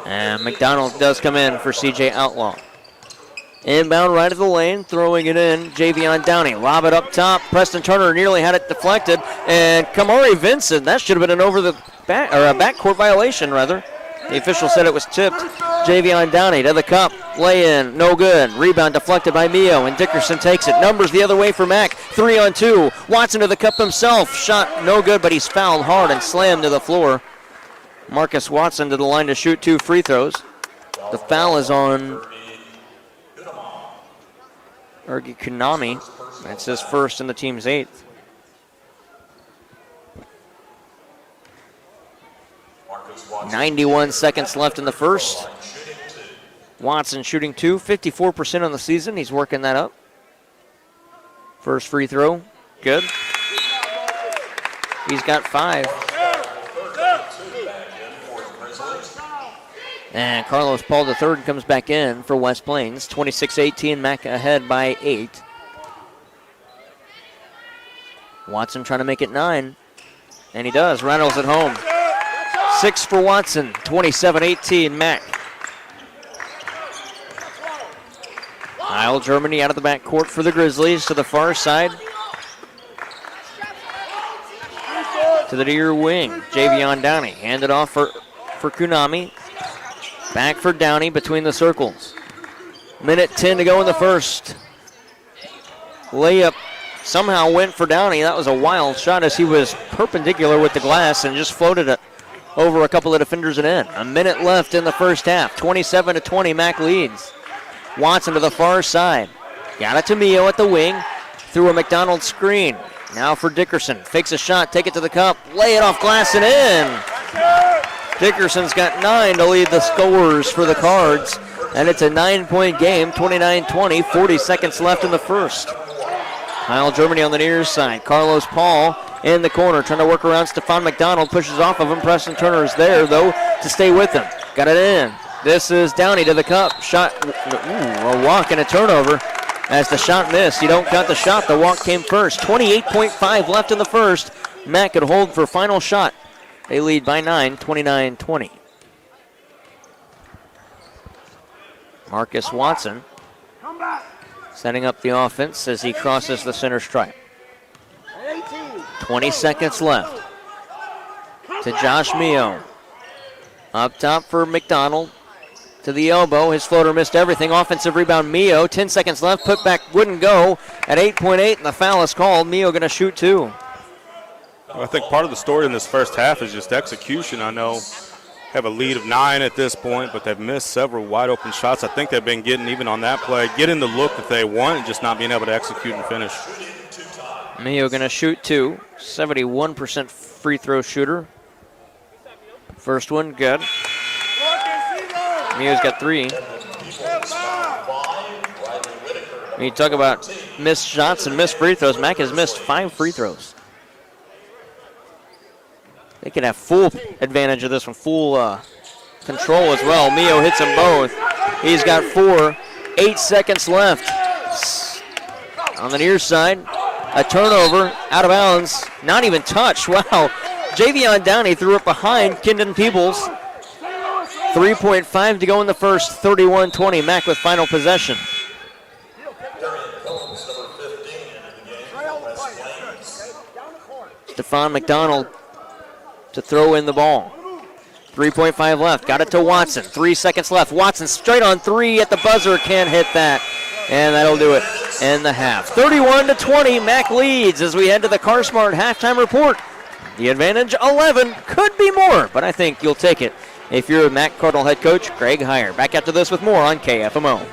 And McDonald does come in for CJ Outlaw. Inbound right of the lane, throwing it in, Javion Downey. Lob it up top. Preston Turner nearly had it deflected. And Kamari Vincent, that should have been an over the back, or a backcourt violation, rather. The official said it was tipped. Javion Downey to the cup. Lay in, no good. Rebound deflected by Mio, and Dickerson takes it. Numbers the other way for Mack. 3-on-2. Watson to the cup himself. Shot no good, but he's fouled hard and slammed to the floor. Marcus Watson to the line to shoot 2 free throws. The foul is on Ergi Kunami. That's his first and the team's 8th. Watson. 91 seconds left in the first. Watson shooting 2, 54% on the season. He's working that up. First free throw, good. He's got 5. And Carlos Paul III comes back in for West Plains. 26-18, Mac ahead by 8. Watson trying to make it 9. And he does. Reynolds at home. 6 for Watson. 27-18, Mac. Kyle Germany out of the backcourt for the Grizzlies to the far side. To the near wing. Javion Downey. Handed off for Kunami. Back for Downey between the circles. Minute 10 to go in the first. Layup somehow went for Downey. That was a wild shot as he was perpendicular with the glass and just floated it over a couple of defenders and in. A minute left in the first half. 27-20, Mac leads. Watson to the far side. Got it to Mio at the wing. Through a McDonald screen. Now for Dickerson. Fakes a shot, take it to the cup. Lay it off glass and in. Dickerson's got 9 to lead the scorers for the Cards. And it's a 9-point game, 29-20, 40 seconds left in the first. Kyle Germany on the near side. Carlos Paul in the corner, trying to work around Stephon McDonald. Pushes off of him. Preston Turner is there, though, to stay with him. Got it in. This is Downey to the cup. Shot, a walk and a turnover. As the shot missed, you don't count the shot. The walk came first. 28.5 left in the first. Matt could hold for final shot. They lead by 9, 29-20. Marcus Watson setting up the offense as he crosses the center stripe. 20 seconds left to Josh Mio. Up top for McDonald. To the elbow. His floater missed everything. Offensive rebound, Mio. 10 seconds left. Put back wouldn't go at 8.8, and the foul is called. Mio going to shoot 2. I think part of the story in this first half is just execution. I know have a lead of 9 at this point, but they've missed several wide open shots. I think they've been getting, even on that play, getting the look that they want and just not being able to execute and finish. Mio going to shoot 2. 71% free throw shooter. First one, good. Mio's got 3. When you talk about missed shots and missed free throws, Mac has missed 5 free throws. They can have full advantage of this one, full control as well. Mio hits them both. He's got 4. 8 seconds left. On the near side, a turnover, out of bounds, not even touched. Wow. Javion Downey threw it behind Kendon Peebles. 3.5 to go in the first, 31-20. Mac with final possession. Stephon McDonald to throw in the ball. 3.5 left. Got it to Watson. 3 seconds left. Watson straight on three at the buzzer. Can't hit that. And that'll do it in the half. 31-20. Mac leads as we head to the CarSmart halftime report. The advantage 11. Could be more, but I think you'll take it if you're Mac Cardinal head coach Greg Heyer. Back after this with more on KFMO.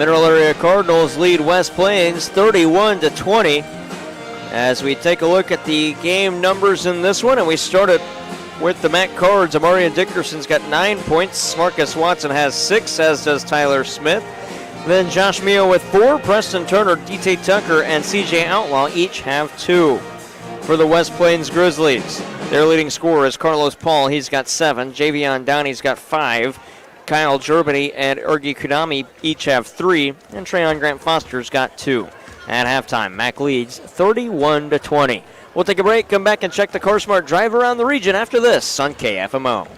Mineral Area Cardinals lead West Plains 31-20. As we take a look at the game numbers in this one, and we started with the MAC Cards. Amarian Dickerson's got 9 points. Marcus Watson has 6, as does Tyler Smith. Then Josh Mio with 4. Preston Turner, DT Tucker, and CJ Outlaw each have 2. For the West Plains Grizzlies, their leading scorer is Carlos Paul. He's got 7. Javion Downey's got 5. Kyle Germany and Ergi Kudami each have 3. And Trayon Grant Foster's got 2. At halftime, MAC leads 31-20. We'll take a break, come back and check the CarSmart drive around the region after this on KFMO.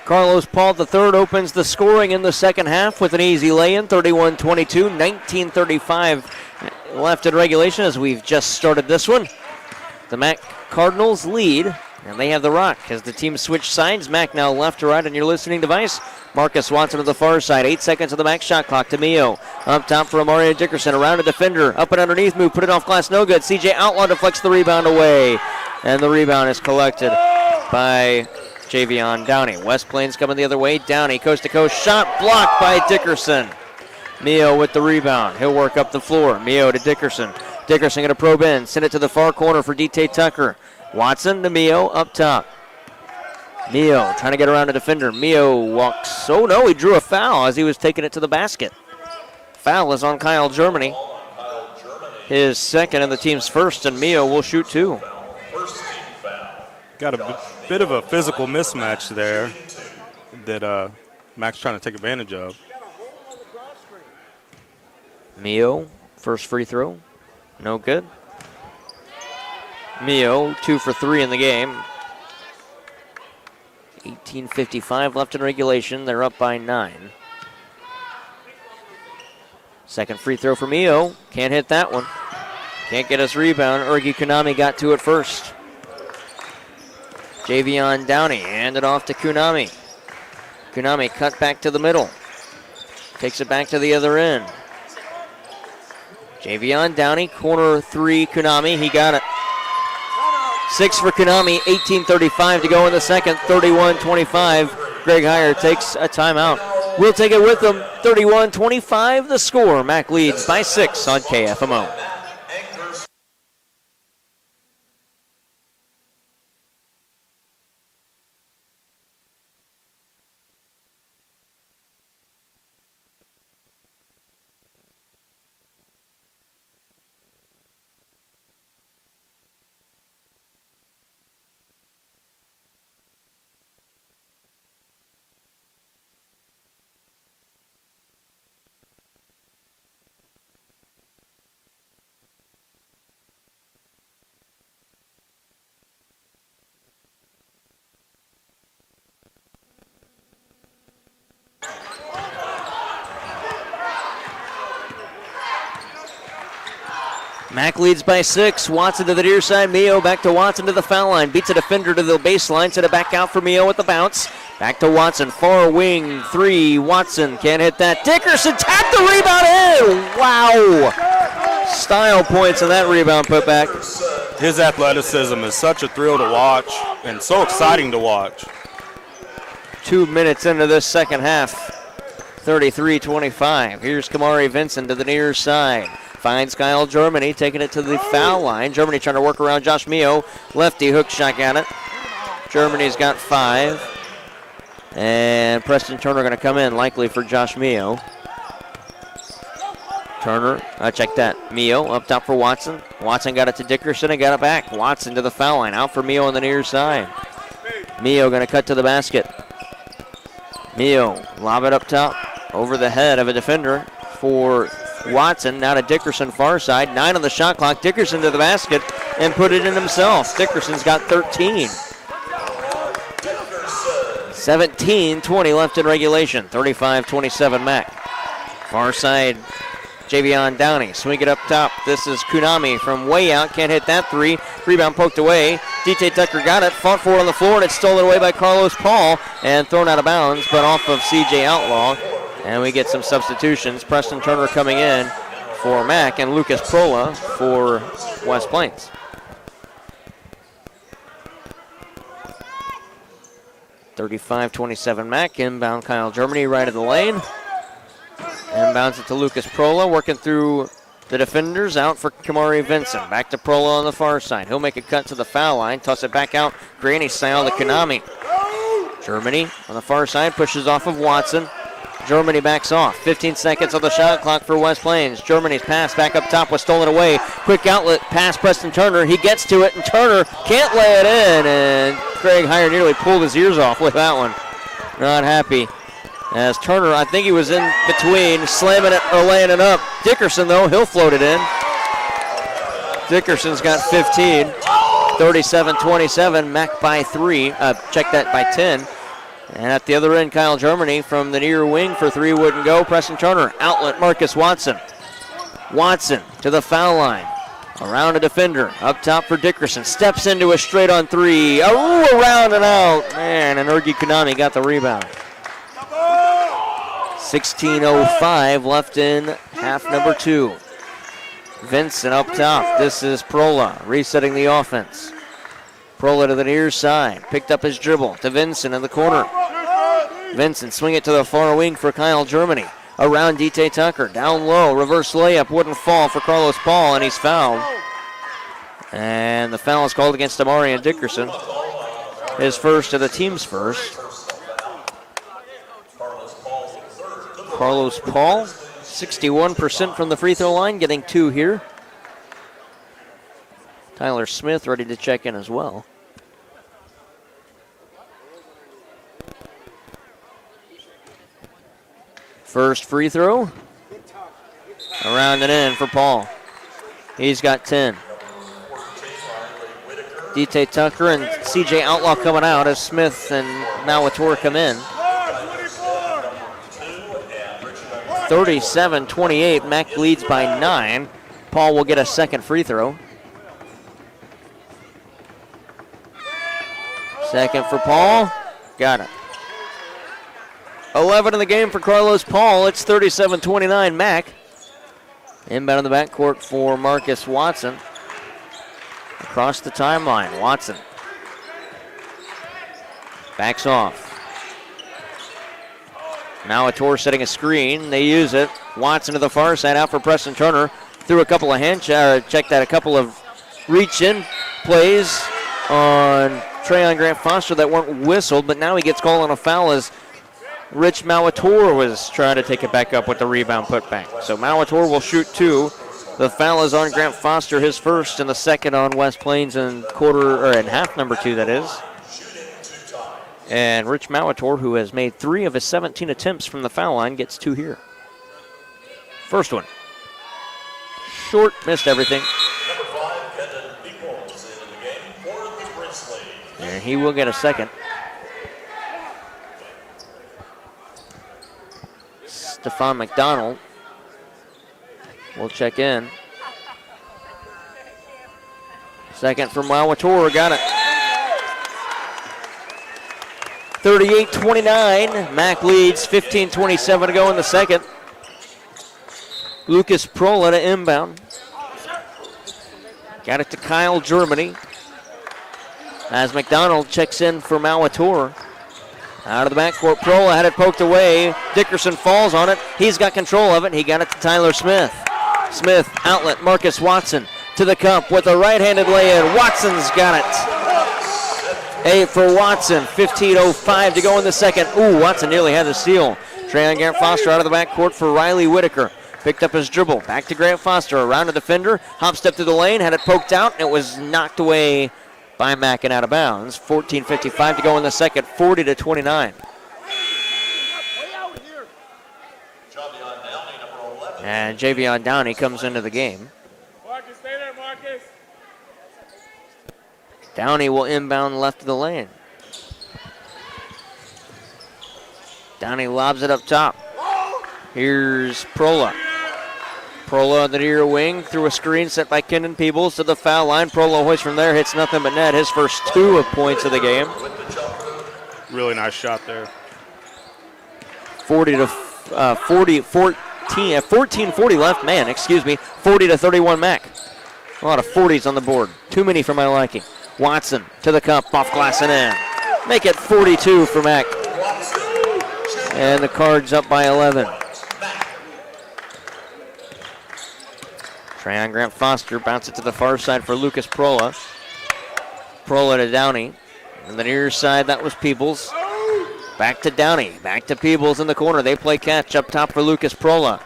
Carlos Paul III opens the scoring in the second half with an easy lay-in, 31-22, 19:35 left in regulation as we've just started this one. The Mac Cardinals lead, and they have the rock as the team switch sides. Mac now left to right on your listening device. Marcus Watson to the far side. 8 seconds of the Mac shot clock to Mio. Up top for Amario Dickerson. Around a defender. Up and underneath move. Put it off glass. No good. CJ Outlaw deflects the rebound away. And the rebound is collected by Javion Downey. West Plains coming the other way. Downey coast to coast. Shot blocked by Dickerson. Mio with the rebound. He'll work up the floor. Mio to Dickerson. Dickerson going to probe in. Send it to the far corner for DT Tucker. Watson to Mio up top. Mio trying to get around a defender. Mio walks. Oh no, he drew a foul as he was taking it to the basket. Foul is on Kyle Germany. His second and the team's first, and Mio will shoot 2. Got a bit of a physical mismatch there that Mac's trying to take advantage of. Mio, first free throw. No good. Mio, 2 for 3 in the game. 18:55 left in regulation. They're up by 9. Second free throw for Mio. Can't hit that one. Can't get his rebound. Urgi Kunami got to it first. Javion Downey handed off to Kunami. Kunami cut back to the middle. Takes it back to the other end. Javion Downey, corner 3, Kunami. He got it. 6 for Kunami, 18:35 to go in the second, 31-25. Greg Heyer takes a timeout. We'll take it with him, 31-25 the score. Mac leads by 6 on KFMO. Mac leads by 6. Watson to the near side. Mio back to Watson to the foul line. Beats a defender to the baseline. Send it back out for Mio with the bounce. Back to Watson. Far wing 3. Watson can't hit that. Dickerson tapped the rebound in. Wow. Style points on that rebound put back. His athleticism is such a thrill to watch and so exciting to watch. 2 minutes into this second half. 33-25. Here's Kamari Vincent to the near side. Finds Kyle Germany, taking it to the foul line. Germany trying to work around Josh Mio. Lefty hook shot at it. Germany's got 5. And Preston Turner going to come in, likely for Josh Mio. Turner, check that. Mio up top for Watson. Watson got it to Dickerson and got it back. Watson to the foul line, out for Mio on the near side. Mio going to cut to the basket. Mio, lob it up top, over the head of a defender for Watson. Now to Dickerson, far side. 9 on the shot clock. Dickerson to the basket and put it in himself. Dickerson's got 13. 17-20 left in regulation. 35-27 Mac. Far side, Javion Downey. Swing it up top. This is Kunami from way out. Can't hit that 3. Rebound poked away. DT Tucker got it. Fought for it on the floor, and it's stolen away by Carlos Paul and thrown out of bounds, but off of CJ Outlaw. And we get some substitutions. Preston Turner coming in for Mac and Lucas Prola for West Plains. (35-27) Mac. Inbound Kyle Germany right of the lane. Inbounds it to Lucas Prola, working through the defenders. Out for Kamari Vincent. Back to Prola on the far side. He'll make a cut to the foul line. Toss it back out. Granny style to Kunami. Germany on the far side pushes off of Watson. Germany backs off. 15 seconds on the shot clock for West Plains. Germany's pass back up top was stolen away. Quick outlet pass Preston Turner. He gets to it, and Turner can't lay it in, and Craig Heyer nearly pulled his ears off with that one. Not happy. As Turner, I think he was in between slamming it or laying it up. Dickerson, though, he'll float it in. Dickerson's got 15. 37-27. Mac by 3. Check that, by 10. And at the other end, Kyle Germany from the near wing for three wouldn't go. Preston Turner, outlet Marcus Watson. Watson to the foul line. Around a defender, up top for Dickerson. Steps into a straight on three. Around and out. Man, and Ergi Konami got the rebound. 16:05 left in half number 2. Vincent up top. This is Prola resetting the offense. Prola to the near side. Picked up his dribble to Vincent in the corner. Vincent swing it to the far wing for Kyle Germany. Around D.T. Tucker. Down low. Reverse layup. Wouldn't fall for Carlos Paul, and he's fouled. And the foul is called against Amarian Dickerson. His first of the team's first. Carlos Paul, 61% from the free throw line, getting 2 here. Tyler Smith ready to check in as well. First free throw. Around and in for Paul. He's got 10. D.T. Tucker and C.J. Outlaw coming out as Smith and Malator come in. 37-28. Mac leads by 9. Paul will get a second free throw. Second for Paul. Got it. 11 in the game for Carlos Paul. It's 37-29 Mac. Inbound in the backcourt for Marcus Watson. Across the timeline, Watson. Backs off. Malator setting a screen. They use it. Watson to the far side, out for Preston Turner. Threw a couple of a couple of reach-in plays on Trayon Grant Foster that weren't whistled, but now he gets called on a foul as Rich Malator was trying to take it back up with the rebound put back. So Malator will shoot 2. The foul is on Grant Foster, his first, and the second on West Plains in half number 2, that is. And Rich Malator, who has made 3 of his 17 attempts from the foul line, gets 2 here. First one. Short, missed everything. Number 5, Kendon Peoples is in the game for the Grizzlies. And he will get a second. Stephon McDonald will check in. Second from Malator, got it. 38-29. Mac leads, 15:27 to go in the second. Lucas Prola to inbound. Got it to Kyle Germany. As McDonald checks in for Malator. Out of the backcourt, Prola had it poked away. Dickerson falls on it. He's got control of it. He got it to Tyler Smith. Smith, outlet, Marcus Watson to the cup with a right-handed lay-in. Watson's got it. 8 for Watson. 15:05 to go in the second. Ooh, Watson nearly had the steal. Trayon Grant Foster out of the backcourt for Riley Whitaker. Picked up his dribble. Back to Grant Foster. Around a defender. Hop step to the lane. Had it poked out, and it was knocked away by Mack and out of bounds. 14:55 to go in the second. 40-29. And Javion Downey comes into the game. Marcus, stay there, Marcus. Downey will inbound left of the lane. Downey lobs it up top. Here's Prola. Prola on the near wing through a screen set by Kendon Peebles to the foul line. Prola hoists from there, hits nothing but net. His first 2 points of the game. Really nice shot there. 14:40 left. 40-31 Mac. A lot of 40s on the board. Too many for my liking. Watson to the cup, off glass and in. Make it 42 for Mac. And the Cards up by 11. Trayon Grant Foster bounce it to the far side for Lucas Prola. Prola to Downey. On the near side, that was Peebles. Back to Downey. Back to Peebles in the corner. They play catch up top for Lucas Prola.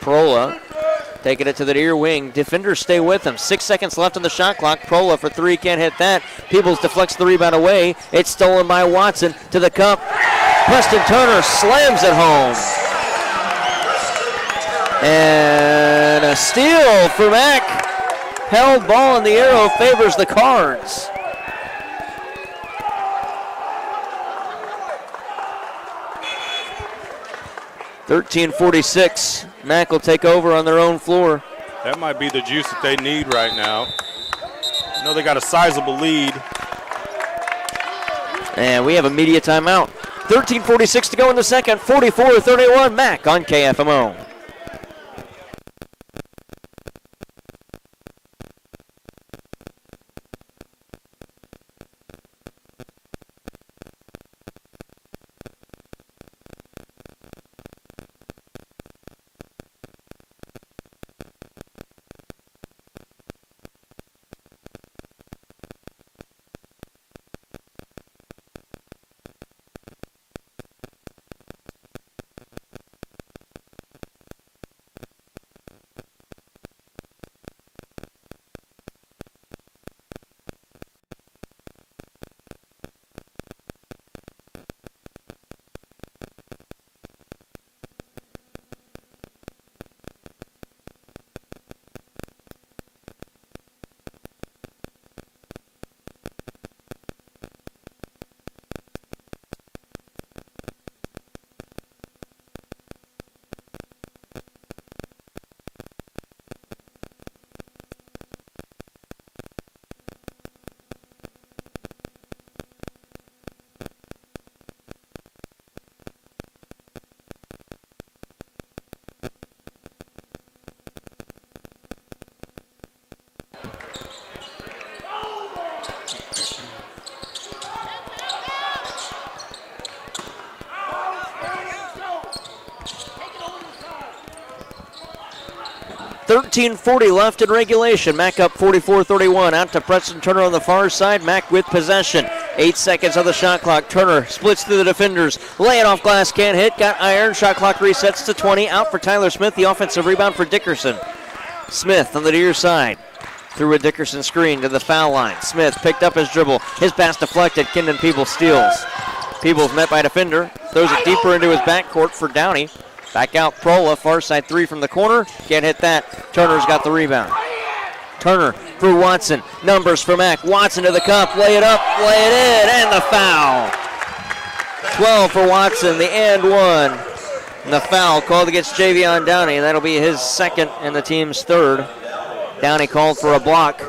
Prola taking it to the near wing. Defenders stay with him. 6 seconds left on the shot clock. Prola for 3, can't hit that. Peebles deflects the rebound away. It's stolen by Watson to the cup. Preston Turner slams it home. And a steal for Mac. Held ball in the arrow favors the Cards. 13:46. Mac will take over on their own floor. That might be the juice that they need right now. I know they got a sizable lead. And we have a media timeout. 13:46 to go in the second. 44-31 Mac on KFMO. .40 left in regulation. Mac up 44-31. Out to Preston Turner on the far side. Mac with possession. 8 seconds on the shot clock. Turner splits through the defenders. Lay it off glass, can't hit. Got iron. Shot clock resets to 20. Out for Tyler Smith. The offensive rebound for Dickerson. Smith on the near side. Through a Dickerson screen to the foul line. Smith picked up his dribble. His pass deflected. Kendon Peebles steals. Peebles met by a defender. Throws it deeper into his backcourt for Downey. Back out Prola, far side three from the corner. Can't hit that. Turner's got the rebound. Turner for Watson. Numbers for Mac. Watson to the cup. Lay it up, lay it in, and the foul. 12 for Watson, the and one. And the foul called against Javion Downey. That'll be his second and the team's third. Downey called for a block.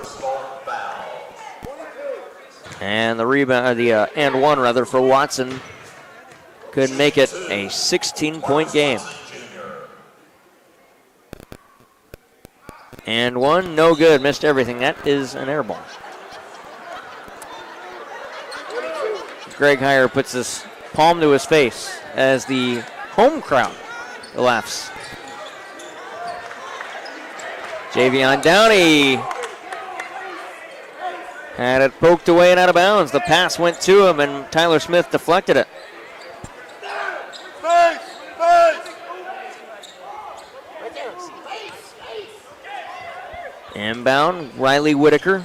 And the rebound, and one rather, for Watson could make it a 16-point game. And one, no good, missed everything. That is an air ball. Greg Heyer puts his palm to his face as the home crowd laughs. Javion Downey had it poked away and out of bounds. The pass went to him, and Tyler Smith deflected it. Inbound, Riley Whitaker.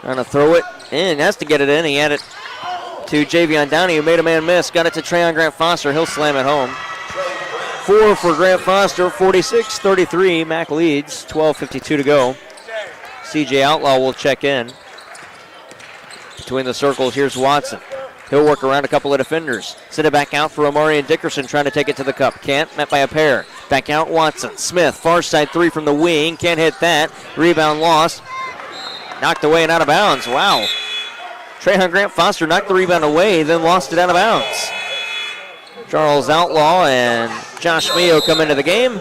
Trying to throw it in, has to get it in. He had it to Javion Downey, who made a man miss. Got it to Trayon Grant Foster. He'll slam it home. 4 for Grant Foster, 46-33. Mac leads, 12:52 to go. CJ Outlaw will check in. Between the circles, here's Watson. He'll work around a couple of defenders. Send it back out for Omarion Dickerson, trying to take it to the cup. Can't, met by a pair. Back out Watson. Smith, far side three from the wing. Can't hit that. Rebound lost. Knocked away and out of bounds. Wow. Trayon Grant Foster knocked the rebound away, then lost it out of bounds. Charles Outlaw and Josh Mayo come into the game.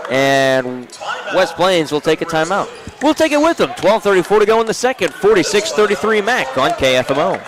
And West Plains will take a timeout. We'll take it with them. 12:34 to go in the second. 46-33 Mac on KFMO.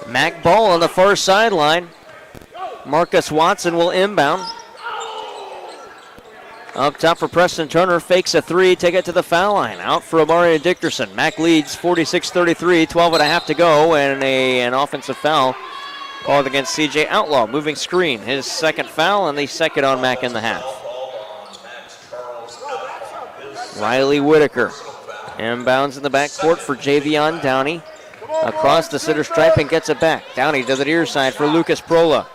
Mac ball on the far sideline. Marcus Watson will inbound. Up top for Preston Turner, fakes a three, take it to the foul line. Out for Amari Dickerson. Mac leads 46-33, 12 and a half to go, and an offensive foul called against CJ Outlaw. Moving screen, his second foul, and the second on Mac in the half. Riley Whitaker inbounds in the backcourt for Javion Downey. Across the center stripe and gets it back. Downey to the near side for Lucas Prola.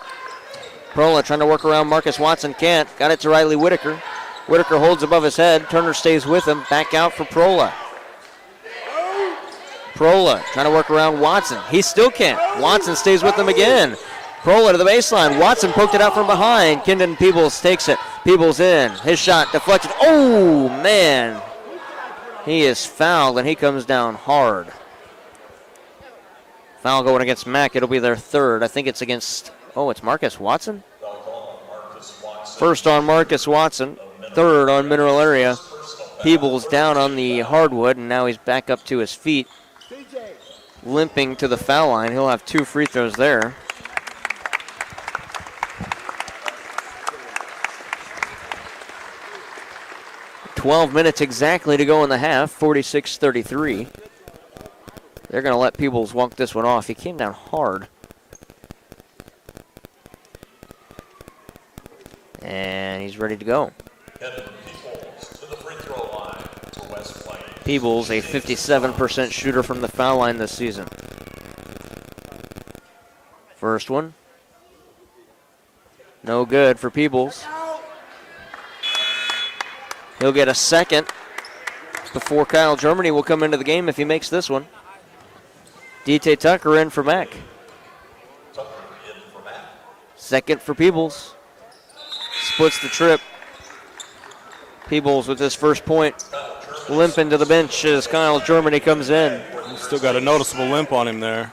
Prola trying to work around Marcus Watson, can't. Got it to Riley Whitaker. Whitaker holds above his head. Turner stays with him. Back out for Prola. Prola trying to work around Watson. He still can't. Watson stays with him again. Prola to the baseline. Watson poked it out from behind. Kendon Peebles takes it. Peebles in. His shot deflected. Oh, man. He is fouled, and he comes down hard. Foul going against Mac. It'll be their third. I think it's against, it's Marcus Watson? First on Marcus Watson. Third on Mineral Area. Peebles down on the hardwood, and now he's back up to his feet. Limping to the foul line. He'll have 2 free throws there. $12 minutes exactly to go in the half, 46-33. They're going to let Peebles walk this one off. He came down hard. And he's ready to go. Peebles, a 57% shooter from the foul line this season. First one. No good for Peebles. He'll get a second before Kyle Germany will come into the game if he makes this one. D.T. Tucker in for Mac. Second for Peebles. Splits the trip. Peebles with his first point. Limping to the bench as Kyle Germany comes in. He's still got a noticeable limp on him there.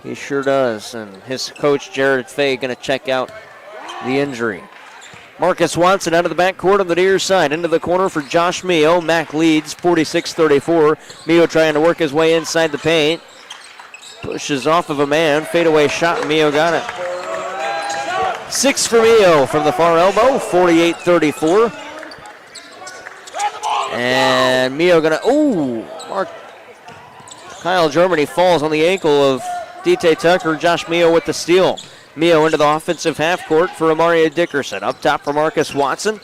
He sure does. And his coach, Jared Fay, going to check out the injury. Marcus Watson out of the backcourt on the near side. Into the corner for Josh Mio. Mac leads 46-34. Mio trying to work his way inside the paint. Pushes off of a man. Fadeaway shot. Mio got it. 6 for Mio from the far elbow. 48-34. And Mio gonna, Kyle Germany falls on the ankle of D.T. Tucker. Josh Mio with the steal. Mio into the offensive half court for Amari Dickerson. Up top for Marcus Watson.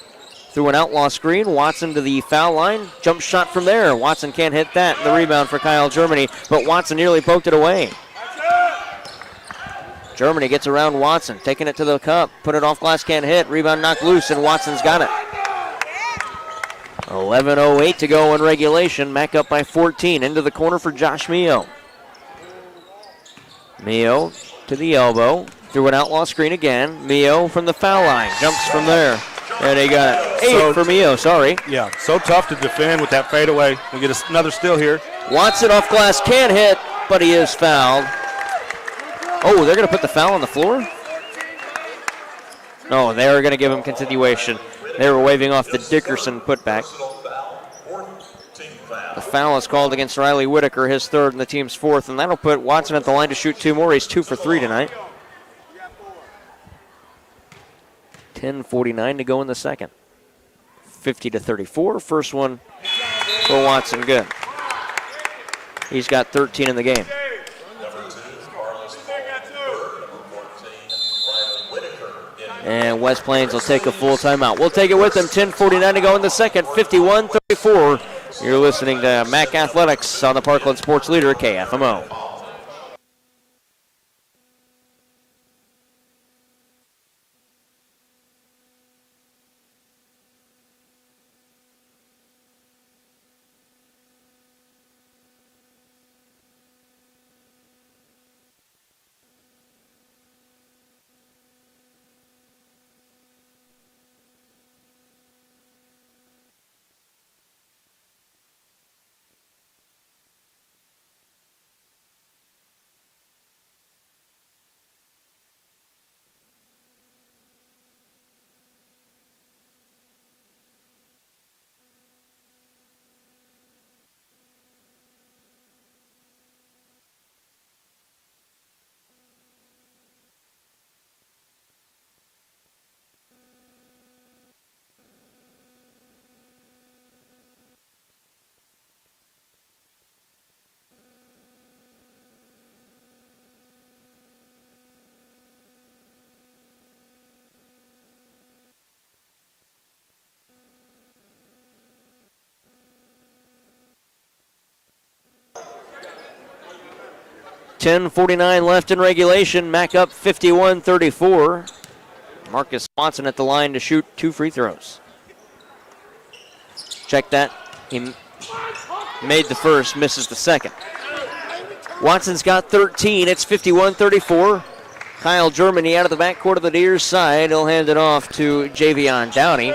Through an outlaw screen. Watson to the foul line. Jump shot from there. Watson can't hit that. The rebound for Kyle Germany, but Watson nearly poked it away. Germany gets around Watson. Taking it to the cup. Put it off glass, can't hit. Rebound knocked loose, and Watson's got it. 11:08 to go in regulation. Mac up by 14. Into the corner for Josh Mio. Mio to the elbow. Through an outlaw screen again. Mio from the foul line. Jumps from there. And he got it. 8 for Mio, sorry. Yeah, so tough to defend with that fadeaway. We get another steal here. Watson off glass, can't hit, but he is fouled. Oh, they're going to put the foul on the floor? No, they are going to give him continuation. They were waving off the Dickerson putback. The foul is called against Riley Whitaker, his third and the team's fourth, and that'll put Watson at the line to shoot 2 more. He's 2 for 3 tonight. 10:49 to go in the second. 50-34. First one for Watson, good. He's got 13 in the game. And West Plains will take a full timeout. We'll take it with them. 10:49 to go in the second. 51-34. You're listening to MAC Athletics on the Parkland Sports Leader, KFMO. 10:49 left in regulation. Mac up 51-34. Marcus Watson at the line to shoot 2 free throws. Check that. He made the first, misses the second. Watson's got 13. It's 51-34. Kyle Germany out of the backcourt of the near side. He'll hand it off to Javion Downey.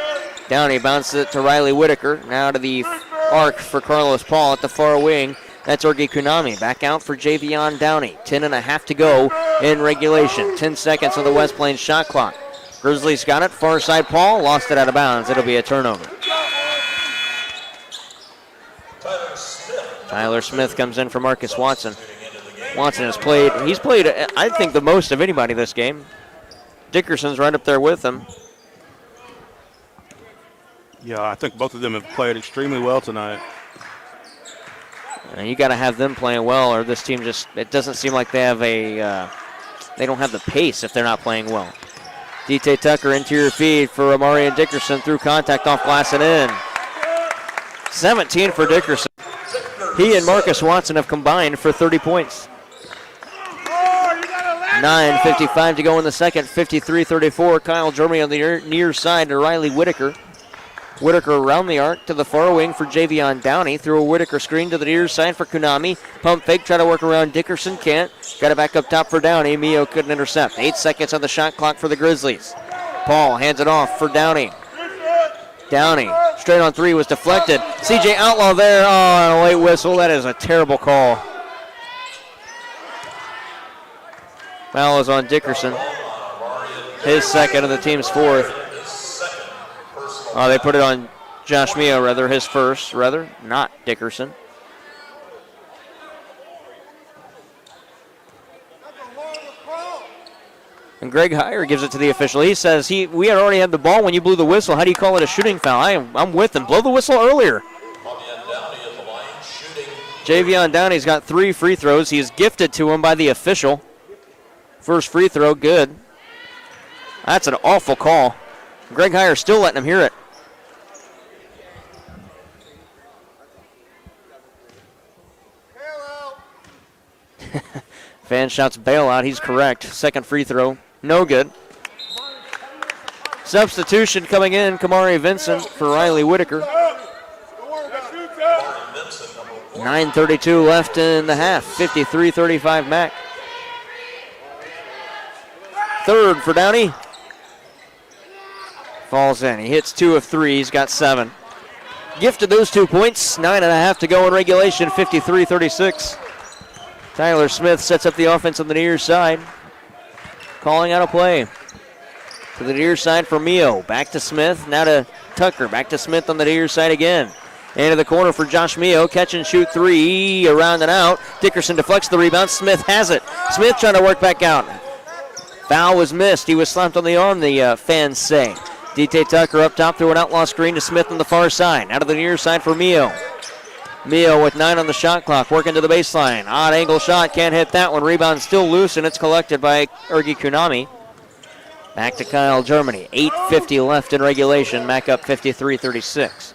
Downey bounces it to Riley Whitaker. Now to the arc for Carlos Paul at the far wing. That's Orgi Kunami. Back out for Javion Downey. 10.5 to go in regulation. 10 seconds on the West Plains shot clock. Grizzlies got it. Far side Paul. Lost it out of bounds. It'll be a turnover. Tyler Smith comes in for Marcus Watson. Watson has played, I think, the most of anybody this game. Dickerson's right up there with him. Yeah, I think both of them have played extremely well tonight. And you got to have them playing well, or this team just, it doesn't seem like they have they don't have the pace if they're not playing well. DT Tucker interior feed for Amarian Dickerson through contact off glass and in. 17 for Dickerson. He and Marcus Watson have combined for 30 points. 9:55 to go in the second, 53-34. Kyle Germany on the near side to Riley Whitaker. Whitaker around the arc to the far wing for Javion Downey. Through a Whitaker screen to the near side for Kunami. Pump fake, try to work around Dickerson, can't. Got it back up top for Downey. Mio couldn't intercept. 8 seconds on the shot clock for the Grizzlies. Paul hands it off for Downey. Downey, straight on 3, was deflected. CJ Outlaw there. Oh, a late whistle. That is a terrible call. Foul is on Dickerson. His second and the team's fourth. They put it on Josh Mio, rather, his first, rather, not Dickerson. And Greg Heyer gives it to the official. He says, we had already had the ball when you blew the whistle. How do you call it a shooting foul? I'm with him. Blow the whistle earlier. Javion Downey's got 3 free throws. He is gifted to him by the official. First free throw, good. That's an awful call. Greg Heyer still letting him hear it. Fan shouts bailout. He's correct. Second free throw, no good. Substitution coming in, Kamari Vincent for Riley Whitaker. 9:32 left in the half. 53-35 Mac. Third for Downey. Falls in. He hits 2 of 3. He's got 7. Gifted those 2 points. 9.5 to go in regulation. 53-36. Tyler Smith sets up the offense on the near side. Calling out a play. To the near side for Mio. Back to Smith. Now to Tucker. Back to Smith on the near side again. Into the corner for Josh Mio. Catch and shoot 3. Around and out. Dickerson deflects the rebound. Smith has it. Smith trying to work back out. Foul was missed. He was slapped on the arm, the fans say. DT Tucker up top through an outlaw screen to Smith on the far side. Out of the near side for Mio. Mio with 9 on the shot clock, working to the baseline. Odd angle shot, can't hit that one. Rebound still loose, and it's collected by Orgi Kunami. Back to Kyle Germany. 8:50 left in regulation. Mac up 53-36.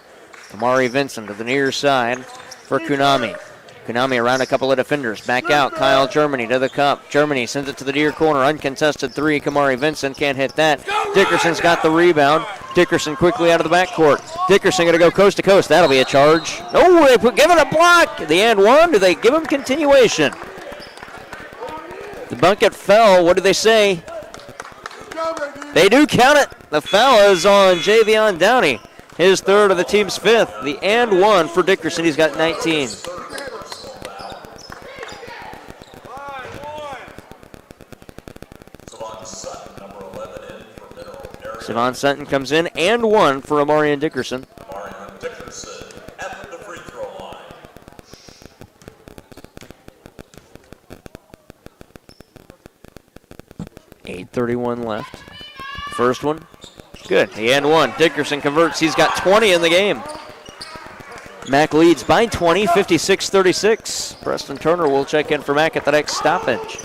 Kamari Vincent to the near side for Kunami. Kunami around a couple of defenders. Back out, Kyle Germany to the cup. Germany sends it to the near corner. Uncontested 3. Kamari Vincent can't hit that. Dickerson's got the rebound. Dickerson quickly out of the backcourt. Dickerson going to go coast to coast. That'll be a charge. Oh, they give it a block. The and one. Do they give him continuation? The bucket fell. What do they say? They do count it. The foul is on Javion Downey. His third of the team's 5th. The and one for Dickerson. He's got 19. Savon Sutton comes in and 1 for Amarian Dickerson. Amarian Dickerson at the free throw line. 8:31 left. First one, good. The and one. Dickerson converts. He's got 20 in the game. Mac leads by 20, 56-36. Preston Turner will check in for Mac at the next stoppage.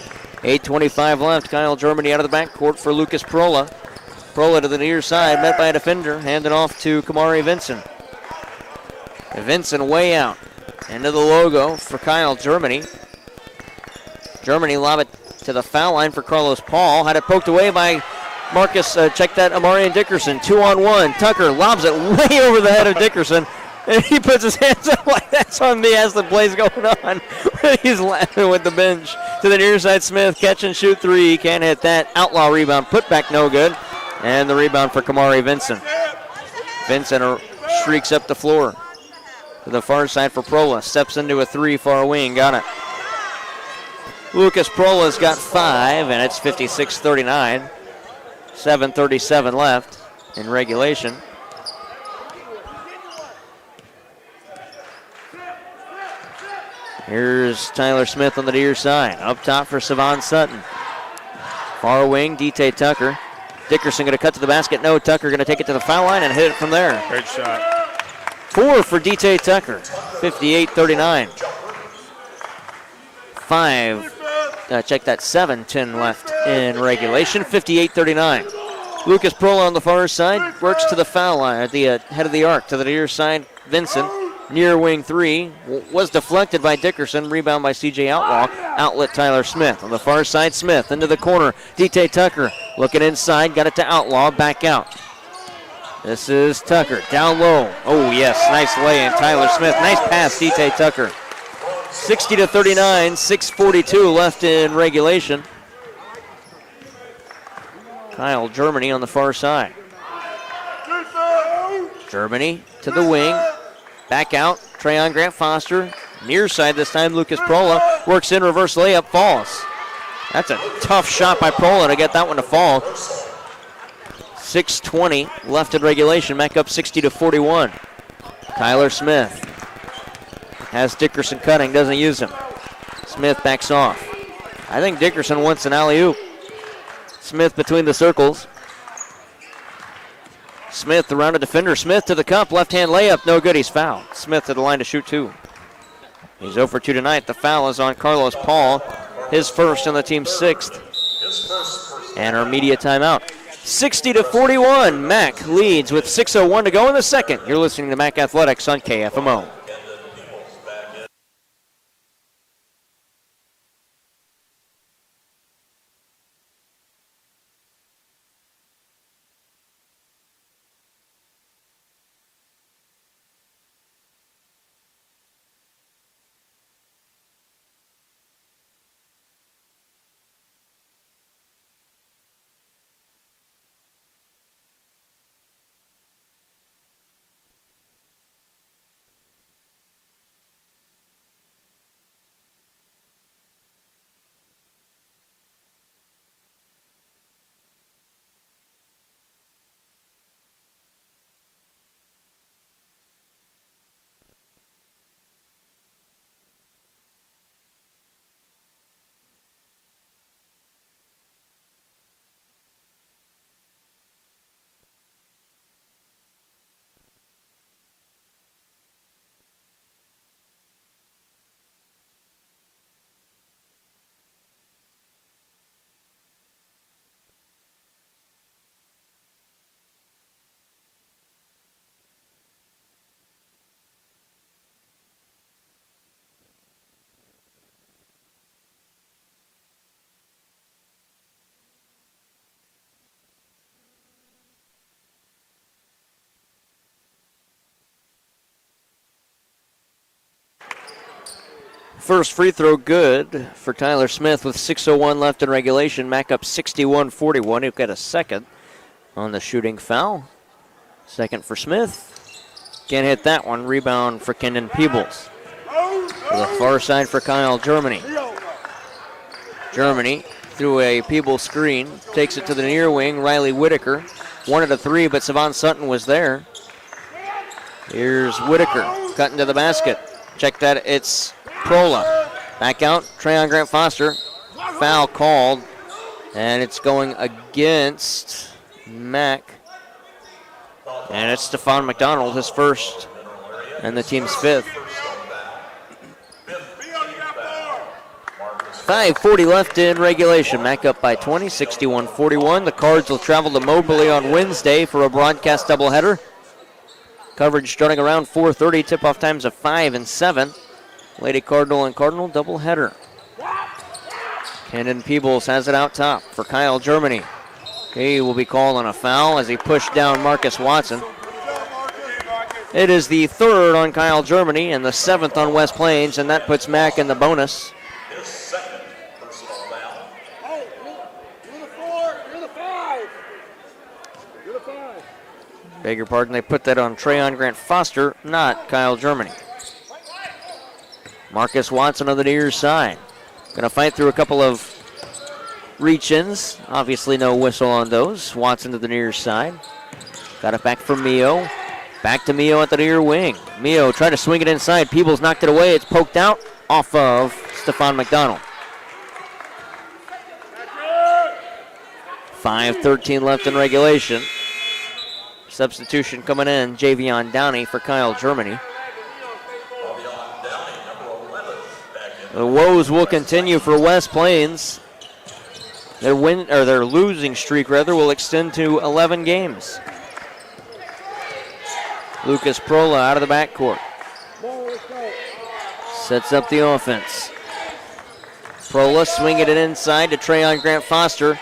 8:25 left. Kyle Germany out of the backcourt for Lucas Prola. Prola to the near side, met by a defender. Handed off to Kamari Vincent. Vincent way out. Into the logo for Kyle Germany. Germany lob it to the foul line for Carlos Paul. Had it poked away by Marcus, check that, Amarian Dickerson. 2-on-1. Tucker lobs it way over the head of Dickerson. And he puts his hands up like that's on me as the play's going on. He's laughing with the bench. To the near side, Smith, catch and shoot three. Can't hit that. Outlaw rebound, put back no good. And the rebound for Kamari Vincent. Vincent streaks up the floor. To the far side for Prola. Steps into a three, far wing, got it. Lucas Prola's got 5, and it's 56-39. 7:37 left in regulation. Here's Tyler Smith on the near side. Up top for Savon Sutton. Far wing, DT Tucker. Dickerson going to cut to the basket. No, Tucker going to take it to the foul line and hit it from there. Great shot. 4 for DT Tucker. 58-39. 7:10 left in regulation. 58-39. Lucas Prola on the far side works to the foul line at the head of the arc. To the near side, Vincent. Near wing three was deflected by Dickerson. Rebound by C.J. Outlaw. Outlet Tyler Smith. On the far side, Smith into the corner. DT Tucker looking inside. Got it to Outlaw. Back out. This is Tucker. Down low. Oh, yes. Nice lay-in. Tyler Smith. Nice pass, DT Tucker. 60-39. 6:42 left in regulation. Kyle Germany on the far side. Germany to the wing. Back out, Trayon Grant Foster. Near side this time, Lucas Prola. Works in, reverse layup, falls. That's a tough shot by Prola to get that one to fall. 6:20 left in regulation, back up 60-41. Tyler Smith has Dickerson cutting, doesn't use him. Smith backs off. I think Dickerson wants an alley-oop. Smith between the circles. Smith around a defender. Smith to the cup. Left-hand layup. No good. He's fouled. Smith to the line to shoot 2. He's 0 for 2 tonight. The foul is on Carlos Paul. His first and the team's 6th. And our media timeout. 60-41. Mac leads with 6:01 to go in the second. You're listening to Mac Athletics on KFMO. First free throw good for Tyler Smith with 6:01 left in regulation. Mac up 61-41. He'll get a second on the shooting foul. Second for Smith. Can't hit that one. Rebound for Kendon Peebles. To the far side for Kyle Germany. Germany through a Peebles screen. Takes it to the near wing. Riley Whitaker. Wanted a 3, but Savon Sutton was there. Here's Whitaker cutting to the basket. Check that. It's Prola. Back out. Trayon Grant Foster. Foul called. And it's going against Mac. And it's Stephon McDonald, his first and the team's 5th. 5:40 left in regulation. Mac up by 20, 61-41. The Cards will travel to Moberly on Wednesday for a broadcast doubleheader. Coverage starting around 4:30. Tip-off times of 5 and 7. Lady Cardinal and Cardinal doubleheader. Kendon Peebles has it out top for Kyle Germany. He will be called on a foul as he pushed down Marcus Watson. It is the third on Kyle Germany and the 7th on West Plains, and that puts Mack in the bonus. His second personal foul. Hey, you're the 4, you're the 5. You're the 5. Beg your pardon, they put that on Trayon Grant Foster, not Kyle Germany. Marcus Watson on the near side. Going to fight through a couple of reach-ins. Obviously no whistle on those. Watson to the near side. Got it back from Mio. Back to Mio at the near wing. Mio tried to swing it inside. Peebles knocked it away. It's poked out off of Stephon McDonald. 5:13 left in regulation. Substitution coming in. Javion Downey for Kyle Germany. The woes will continue for West Plains. Their losing streak will extend to 11 games. Lucas Prola out of the backcourt. Sets up the offense. Prola swinging it inside to Trayon Grant Foster.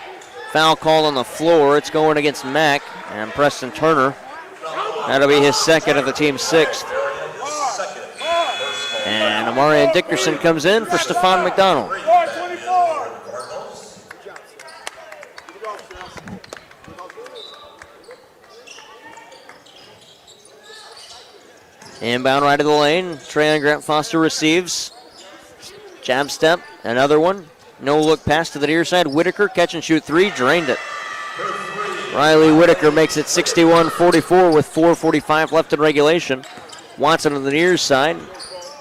Foul call on the floor. It's going against Mack and Preston Turner. That'll be his second of the team's 6th. And Amarian Dickerson comes in for Stephon McDonald. 24. Inbound right of the lane. Trayon Grant Foster receives. Jab step, another one. No look pass to the near side. Whitaker, catch and shoot 3, drained it. Riley Whitaker makes it 61-44 with 4:45 left in regulation. Watson on the near side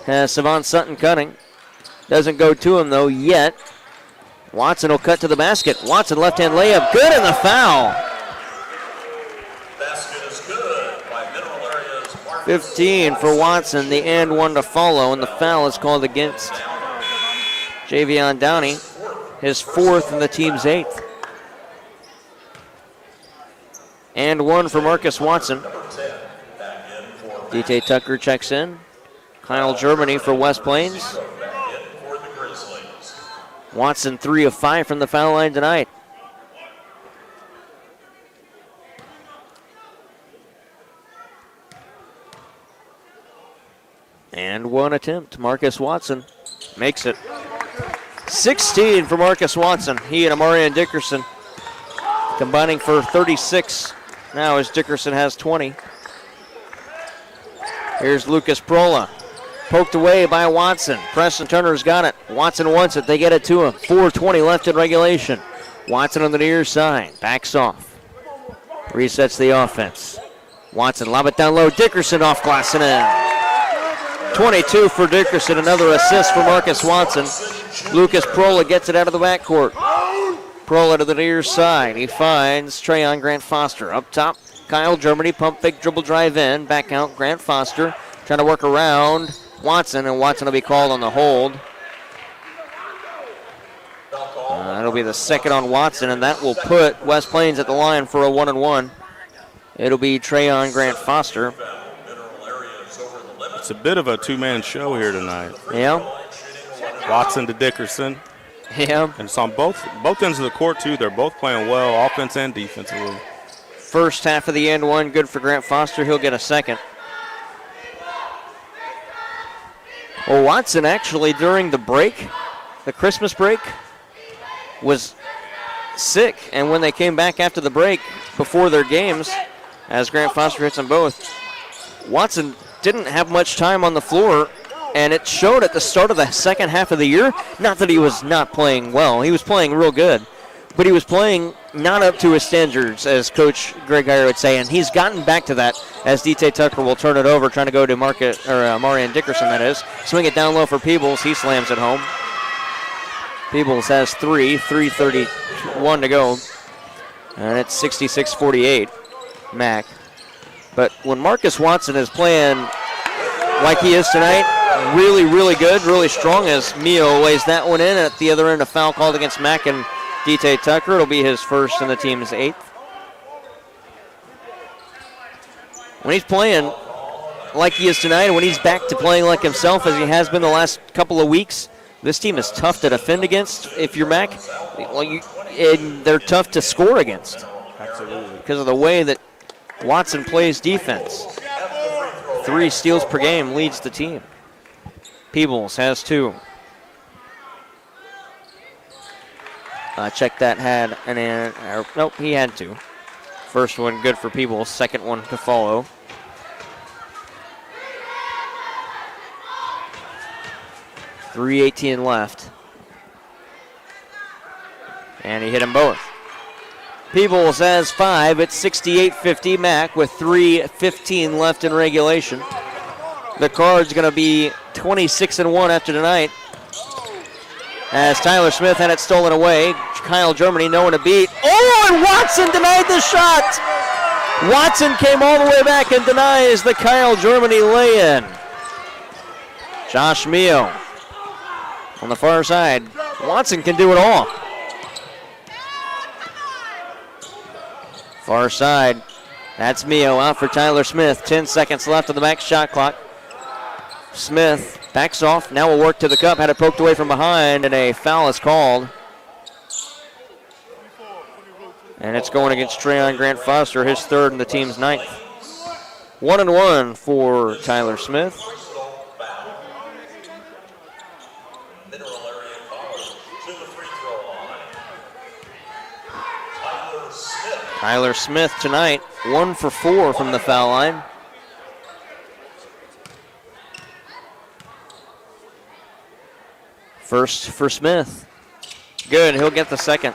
has Savon Sutton cutting. Doesn't go to him though yet. Watson will cut to the basket. Watson left-hand layup, good, and the foul. Basket is good by Mineral Area's Marcus 15 for Watson, the and 1 to follow, and the foul is called against Javion Downey, his 4th and the team's 8th. And 1 for Marcus Watson. DT Tucker checks in. Kyle Germany for West Plains. for the Grizzlies. Watson 3 of 5 from the foul line tonight. And 1 attempt. Marcus Watson makes it. 16 for Marcus Watson. He and Amarian Dickerson combining for 36 now as Dickerson has 20. Here's Lucas Prola. Poked away by Watson. Preston Turner's got it. Watson wants it. They get it to him. 4:20 left in regulation. Watson on the near side. Backs off. Resets the offense. Watson lob it down low. Dickerson off glass and in. 22 for Dickerson. Another assist for Marcus Watson. Lucas Prola gets it out of the backcourt. Prola to the near side. He finds Trayon Grant Foster. Up top, Kyle Germany. Pump fake dribble drive in. Back out Grant Foster. Trying to work around Watson, and Watson will be called on the hold. That'll be the second on Watson, and that will put West Plains at the line for a 1-and-1. It'll be Trayon Grant Foster. It's a bit of a two-man show here tonight. Yeah. Watson to Dickerson. Yeah. And it's on both ends of the court, too. They're both playing well, offense and defensively. First half of the end one, good for Grant Foster. He'll get a second. Well, Watson actually during the break, the Christmas break, was sick. And when they came back after the break, before their games, as Grant Foster hits them both, Watson didn't have much time on the floor, and it showed at the start of the second half of the year. Not that he was not playing well. He was playing real good. But he was playing not up to his standards, as Coach Greg Geyer would say, and he's gotten back to that as DT Tucker will turn it over, trying to go to Marian Dickerson, that is. Swing it down low for Peebles. He slams it home. Peebles has 3:31 to go, and it's 66-48, Mack. But when Marcus Watson is playing like he is tonight, really, really good, really strong, as Mio lays that one in. At the other end, a foul called against Mack and DT Tucker. It'll be his first and the team's 8th. When he's playing like he is tonight, when he's back to playing like himself as he has been the last couple of weeks, This team is tough to defend against if you're Mac. Well, and they're tough to score against. Absolutely. Because of the way that Watson plays defense. 3 steals per game leads the team. Peebles has 2. Check that had nope, he had 2. First one good for Peebles, second one to follow. .318 left. And he hit them both. Peebles has 5 at 68-50. Mac with 3:15 left in regulation. The Cards going to be 26-1 after tonight. As Tyler Smith had it stolen away. Kyle Germany no one to beat. Oh, and Watson denied the shot. Watson came all the way back and denies the Kyle Germany lay-in. Josh Mio on the far side. Watson can do it all. Far side. That's Mio out for Tyler Smith. 10 seconds left on the max shot clock. Smith backs off. Now will work to the cup. Had it poked away from behind, and a foul is called. And it's going against Trayon Grant Foster, his 3rd and the team's 9th. 1-1 for Tyler Smith. Mineral Area College to the free throw line. Tyler Smith. Tyler Smith tonight, 1 for 4 from the foul line. First for Smith. Good, he'll get the second.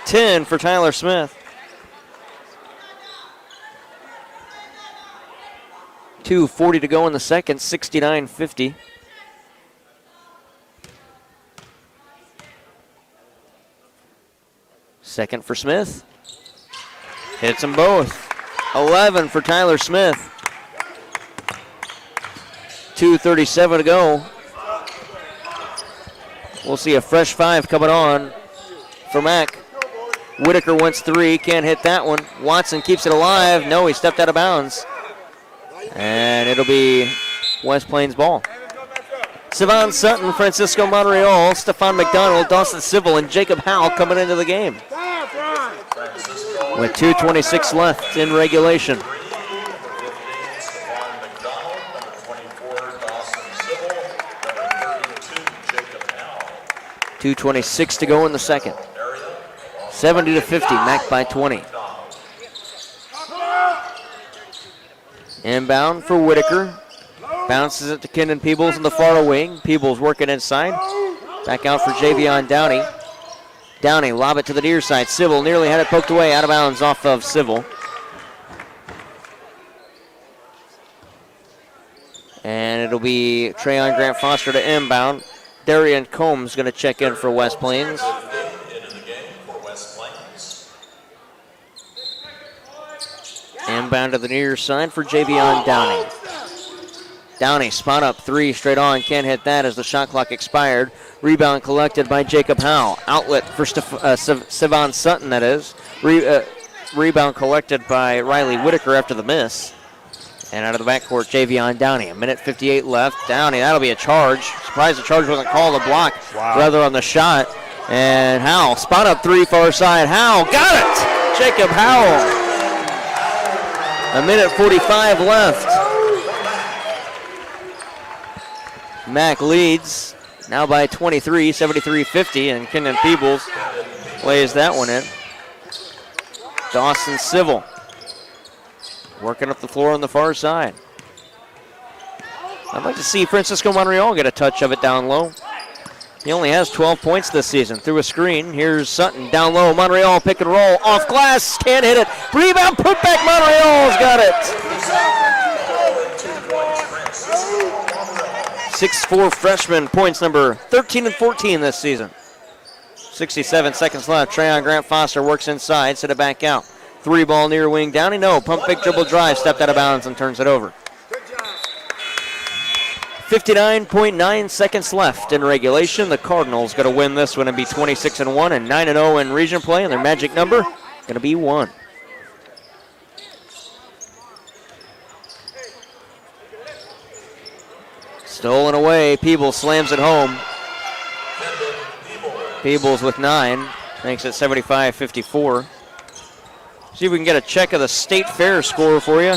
10 for Tyler Smith. 2:40 to go in the second, 69-50. Second for Smith. Hits them both. 11 for Tyler Smith. 2:37 to go. We'll see a fresh 5 coming on for Mac. Whitaker wants 3, can't hit that one. Watson keeps it alive. No, he stepped out of bounds. And it'll be West Plains ball. Savon Sutton, Francisco Monreal, Stephon McDonald, Dawson Civil, and Jacob Howell coming into the game. With 2:26 left in regulation. 2:26 to go in the second. 70-50, Mac by 20. Inbound for Whitaker. Bounces it to Kendon Peebles in the far wing. Peebles working inside. Back out for Javion Downey. Downey, lob it to the near side. Civil nearly had it poked away, out of bounds off of Civil. And it'll be Trayon Grant Foster to inbound. Darian Combs going to check in for West Plains. Into the game for West Plains. Inbound to the near side for Javion Downey. Downey, spot up 3 straight on. Can't hit that as the shot clock expired. Rebound collected by Jacob Howell. Outlet for Savon Sutton, that is. Rebound collected by Riley Whitaker after the miss. And out of the backcourt, Javion Downey. 1:58 left. Downey, that'll be a charge. Surprised the charge wasn't called a block, rather on the shot. And Howell, spot up 3 far side. Howell, got it! Jacob Howell. 1:45 left. Mac leads now by 23, 73-50, and Kendon Peebles lays that one in. Dawson Civil working up the floor on the far side. I'd like to see Francisco Monreal get a touch of it down low. He only has 12 points this season. Through a screen, here's Sutton down low. Monreal pick and roll, off glass, can't hit it. Rebound, put back, Monreal's got it. 6'4" freshman, points number 13 and 14 this season. 67 seconds left. Trayon Grant Foster works inside, set it back out. 3 ball near wing, Downey, no. Pump fake dribble drive, stepped out of bounds and turns it over. 59.9 seconds left in regulation. The Cardinals going to win this one and be 26-1 and 9-0 in region play, and their magic number going to be 1. Stolen away. Peebles slams it home. Peebles with 9. Makes it 75-54. See if we can get a check of the State Fair score for you.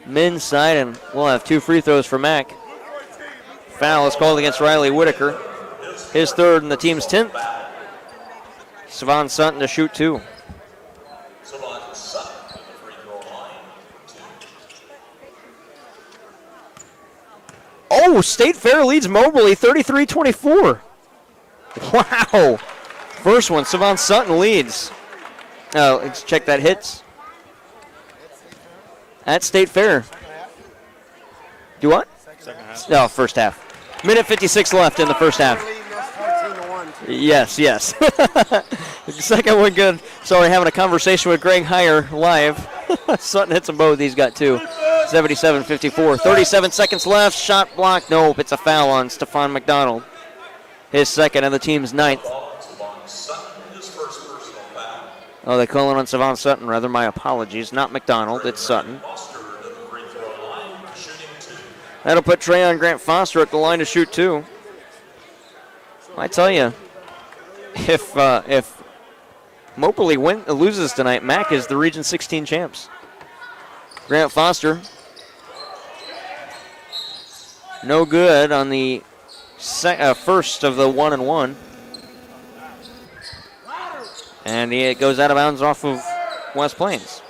Men's side, and we'll have 2 free throws for Mac. Foul is called against Riley Whitaker. His 3rd and the team's 10th. Savon Sutton to shoot 2. Savon Sutton at the free throw line. 2. Oh, State Fair leads Moberly 33-24. Wow. First one, Savon Sutton leads. Let's check that hits. At State Fair. Do what? Second half. No, first half. Minute 56 left in the first half. Yes. The second one good. Sorry, having a conversation with Greg Heyer live. Sutton hits them both. He's got 2. 77-54. 37 seconds left. Shot blocked. Nope, it's a foul on Stephon McDonald. His second and the team's 9th. Savon Sutton, his first personal foul. Oh, they call it on Savon Sutton, rather. My apologies. Not McDonald, it's Sutton. Foster at the free throw line, shooting 2. That'll put Trayon Grant Foster at the line to shoot 2. I tell you, if Moberly loses tonight, Mac is the Region 16 champs. Grant Foster, no good on the first of the 1-and-1. And it goes out of bounds off of West Plains.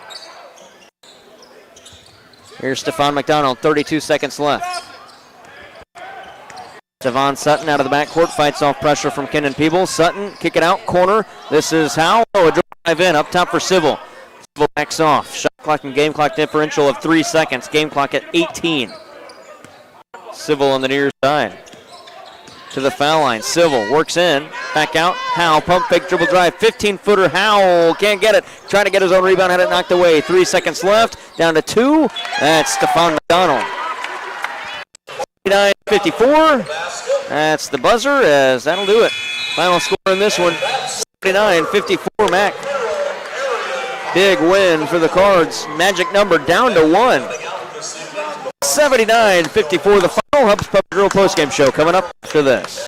Here's Stephon McDonald, 32 seconds left. Savon Sutton out of the backcourt, fights off pressure from Kenan Peebles. Sutton, kick it out, corner. This is how. A drive in, up top for Civil. Civil backs off. Shot clock and game clock differential of 3 seconds. Game clock at 18. Civil on the near side. To the foul line. Civil works in. Back out. Howell, pump fake, dribble drive. 15-footer. Howell can't get it. Trying to get his own rebound. Had it knocked away. 3 seconds left. Down to 2. That's Stephon McDonald. 59-54. That's the buzzer, as that'll do it. Final score in this one, 79-54 Mac. Big win for the Cards. Magic number down to 1. 79-54 the final. Hubs Pub Grill postgame show coming up after this.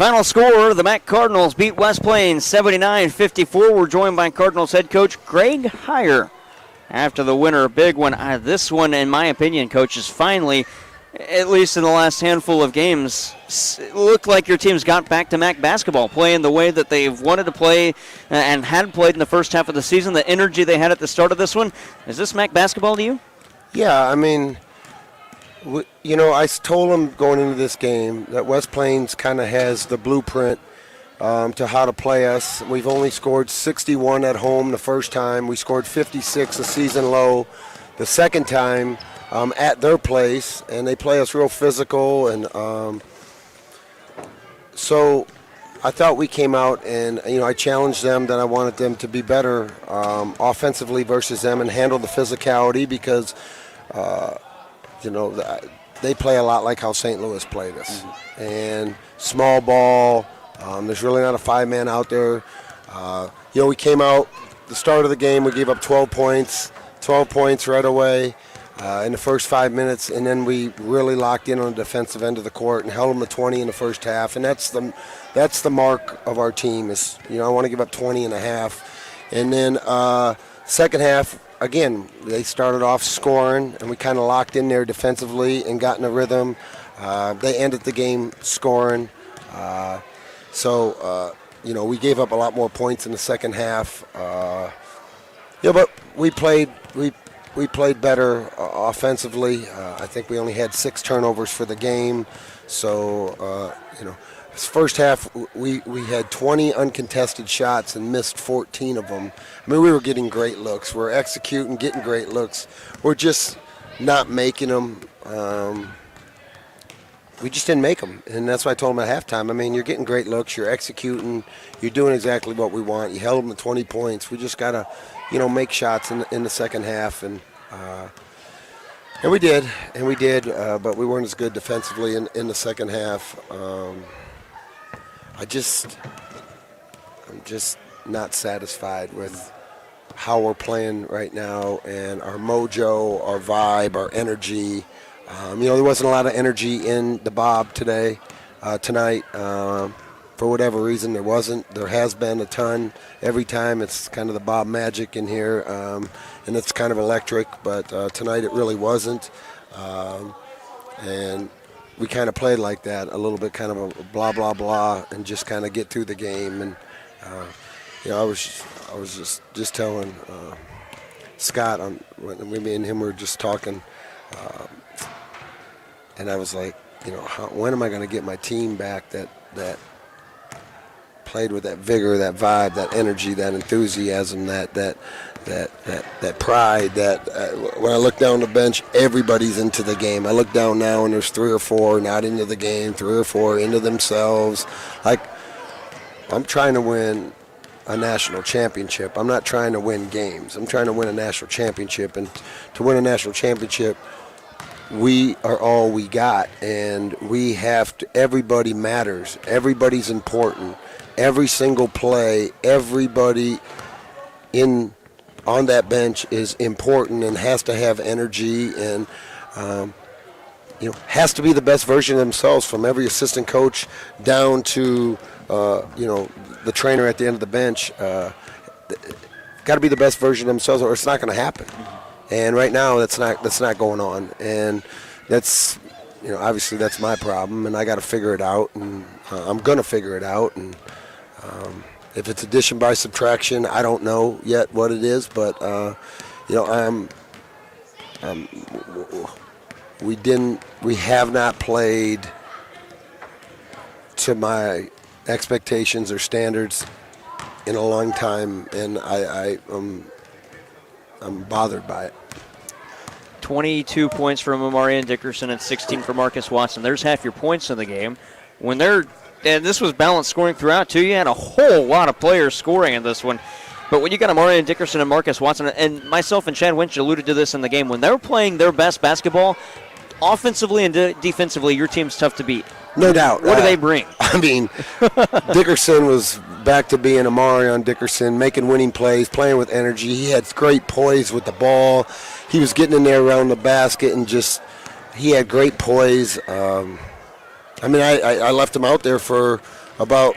Final score, the Mac Cardinals beat West Plains 79-54. We're joined by Cardinals head coach Greg Heyer after the winner. A big one. This one, in my opinion, coach, is finally, at least in the last handful of games, looked like your team's got back to Mac basketball, playing the way that they've wanted to play and had played in the first half of the season, the energy they had at the start of this one. Is this Mac basketball to you? Yeah, I mean, I told them going into this game that West Plains kind of has the blueprint to how to play us. We've only scored 61 at home the first time. We scored 56 a season low the second time at their place, and they play us real physical. And so I thought we came out and, I challenged them that I wanted them to be better offensively versus them and handle the physicality because they play a lot like how St. Louis played us. And small ball, there's really not a five-man out there. We came out, the start of the game, we gave up 12 points right away in the first 5 minutes, and then we really locked in on the defensive end of the court and held them to 20 in the first half. And that's the mark of our team is, I want to give up 20 and a half. And then second half, again, they started off scoring, and we kind of locked in there defensively and got in a rhythm. They ended the game scoring. We gave up a lot more points in the second half. But we played better offensively. I think we only had 6 turnovers for the game. So, this first half, we had 20 uncontested shots and missed 14 of them. I mean, we were getting great looks. We're executing, getting great looks. We're just not making them. We just didn't make them, and that's why I told them at halftime. I mean, you're getting great looks. You're executing. You're doing exactly what we want. You held them to 20 points. We just got to, make shots in the second half, and we did, but we weren't as good defensively in the second half. I'm just not satisfied with how we're playing right now and our mojo, our vibe, our energy. There wasn't a lot of energy in the Bob tonight. For whatever reason, there wasn't. There has been a ton. Every time it's kind of the Bob magic in here, and it's kind of electric, but tonight it really wasn't. And we kind of played like that, a little bit kind of a blah, blah, blah, and just kind of get through the game. And, I was just telling Scott, when me and him were just talking, and I was like, when am I going to get my team back that played with that vigor, that vibe, that energy, that enthusiasm, that pride, when I look down the bench, everybody's into the game. I look down now and there's 3 or 4 not into the game, 3 or 4 into themselves. Like, I'm trying to win a national championship. I'm not trying to win games. I'm trying to win a national championship. And to win a national championship, we are all we got. And we have to, everybody matters. Everybody's important. Every single play, everybody on that bench is important and has to have energy and has to be the best version of themselves, from every assistant coach down to the trainer at the end of the bench. Got to be the best version of themselves, or it's not going to happen. And right now, that's not going on. And that's obviously that's my problem, and I got to figure it out. And I'm going to figure it out. And if it's addition by subtraction, I don't know yet what it is, but we have not played to my expectations or standards in a long time, and I'm bothered by it. 22 points from Amarian Dickerson and 16 for Marcus Watson. There's half your points in the game. And this was balanced scoring throughout, too. You had a whole lot of players scoring in this one. But when you got Amarian Dickerson and Marcus Watson, and myself and Chad Winch alluded to this in the game, when they're playing their best basketball, offensively and defensively, your team's tough to beat. No doubt. What do they bring? I mean, Dickerson was back to being Amarian Dickerson, making winning plays, playing with energy. He had great poise with the ball. He was getting in there around the basket and he had great poise. I mean, I left him out there for about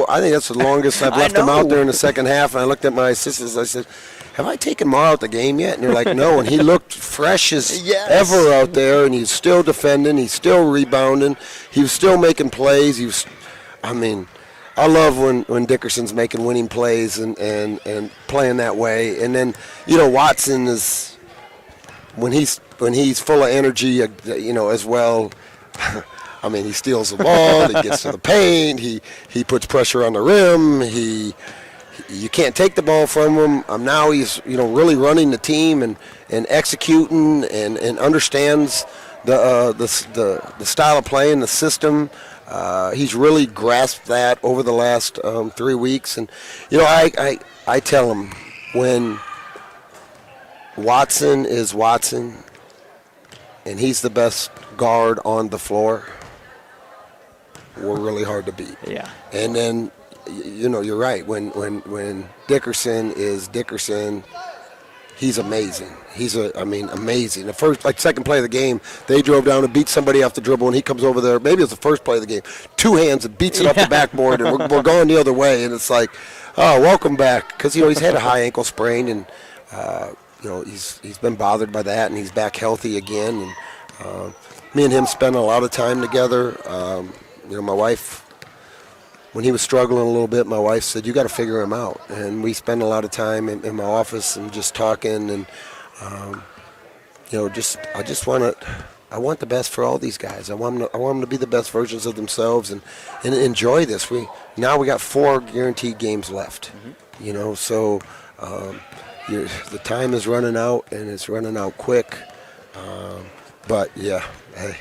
I think that's the longest I've left him out there in the second half. And I looked at my assistants. I said, have I taken Mar out the game yet? And they're like, no. And he looked fresh as ever out there, and he's still defending. He's still rebounding. He was still making plays. I love when Dickerson's making winning plays and playing that way. And then, Watson is, when he's full of energy, as well. I mean, he steals the ball. He gets to the paint. He puts pressure on the rim. You can't take the ball from him. Now he's really running the team and executing and understands the style of play and the system. He's really grasped that over the last 3 weeks. And I tell him, when Watson is Watson and he's the best guard on the floor, we're really hard to beat. Yeah. And then, you're right. When Dickerson is Dickerson, he's amazing. He's amazing. The second play of the game, they drove down and beat somebody off the dribble, and he comes over there. Maybe it was the first play of the game. 2 hands and beats it off the backboard, and we're going the other way. And it's like, oh, welcome back, because he's had a high ankle sprain, and he's been bothered by that, and he's back healthy again. And me and him spend a lot of time together. My wife, when he was struggling a little bit, my wife said, you got to figure him out. And we spend a lot of time in my office and just talking. And, I want the best for all these guys. I want them to be the best versions of themselves and enjoy this. Now we got 4 guaranteed games left, so the time is running out, and it's running out quick. But yeah, hey,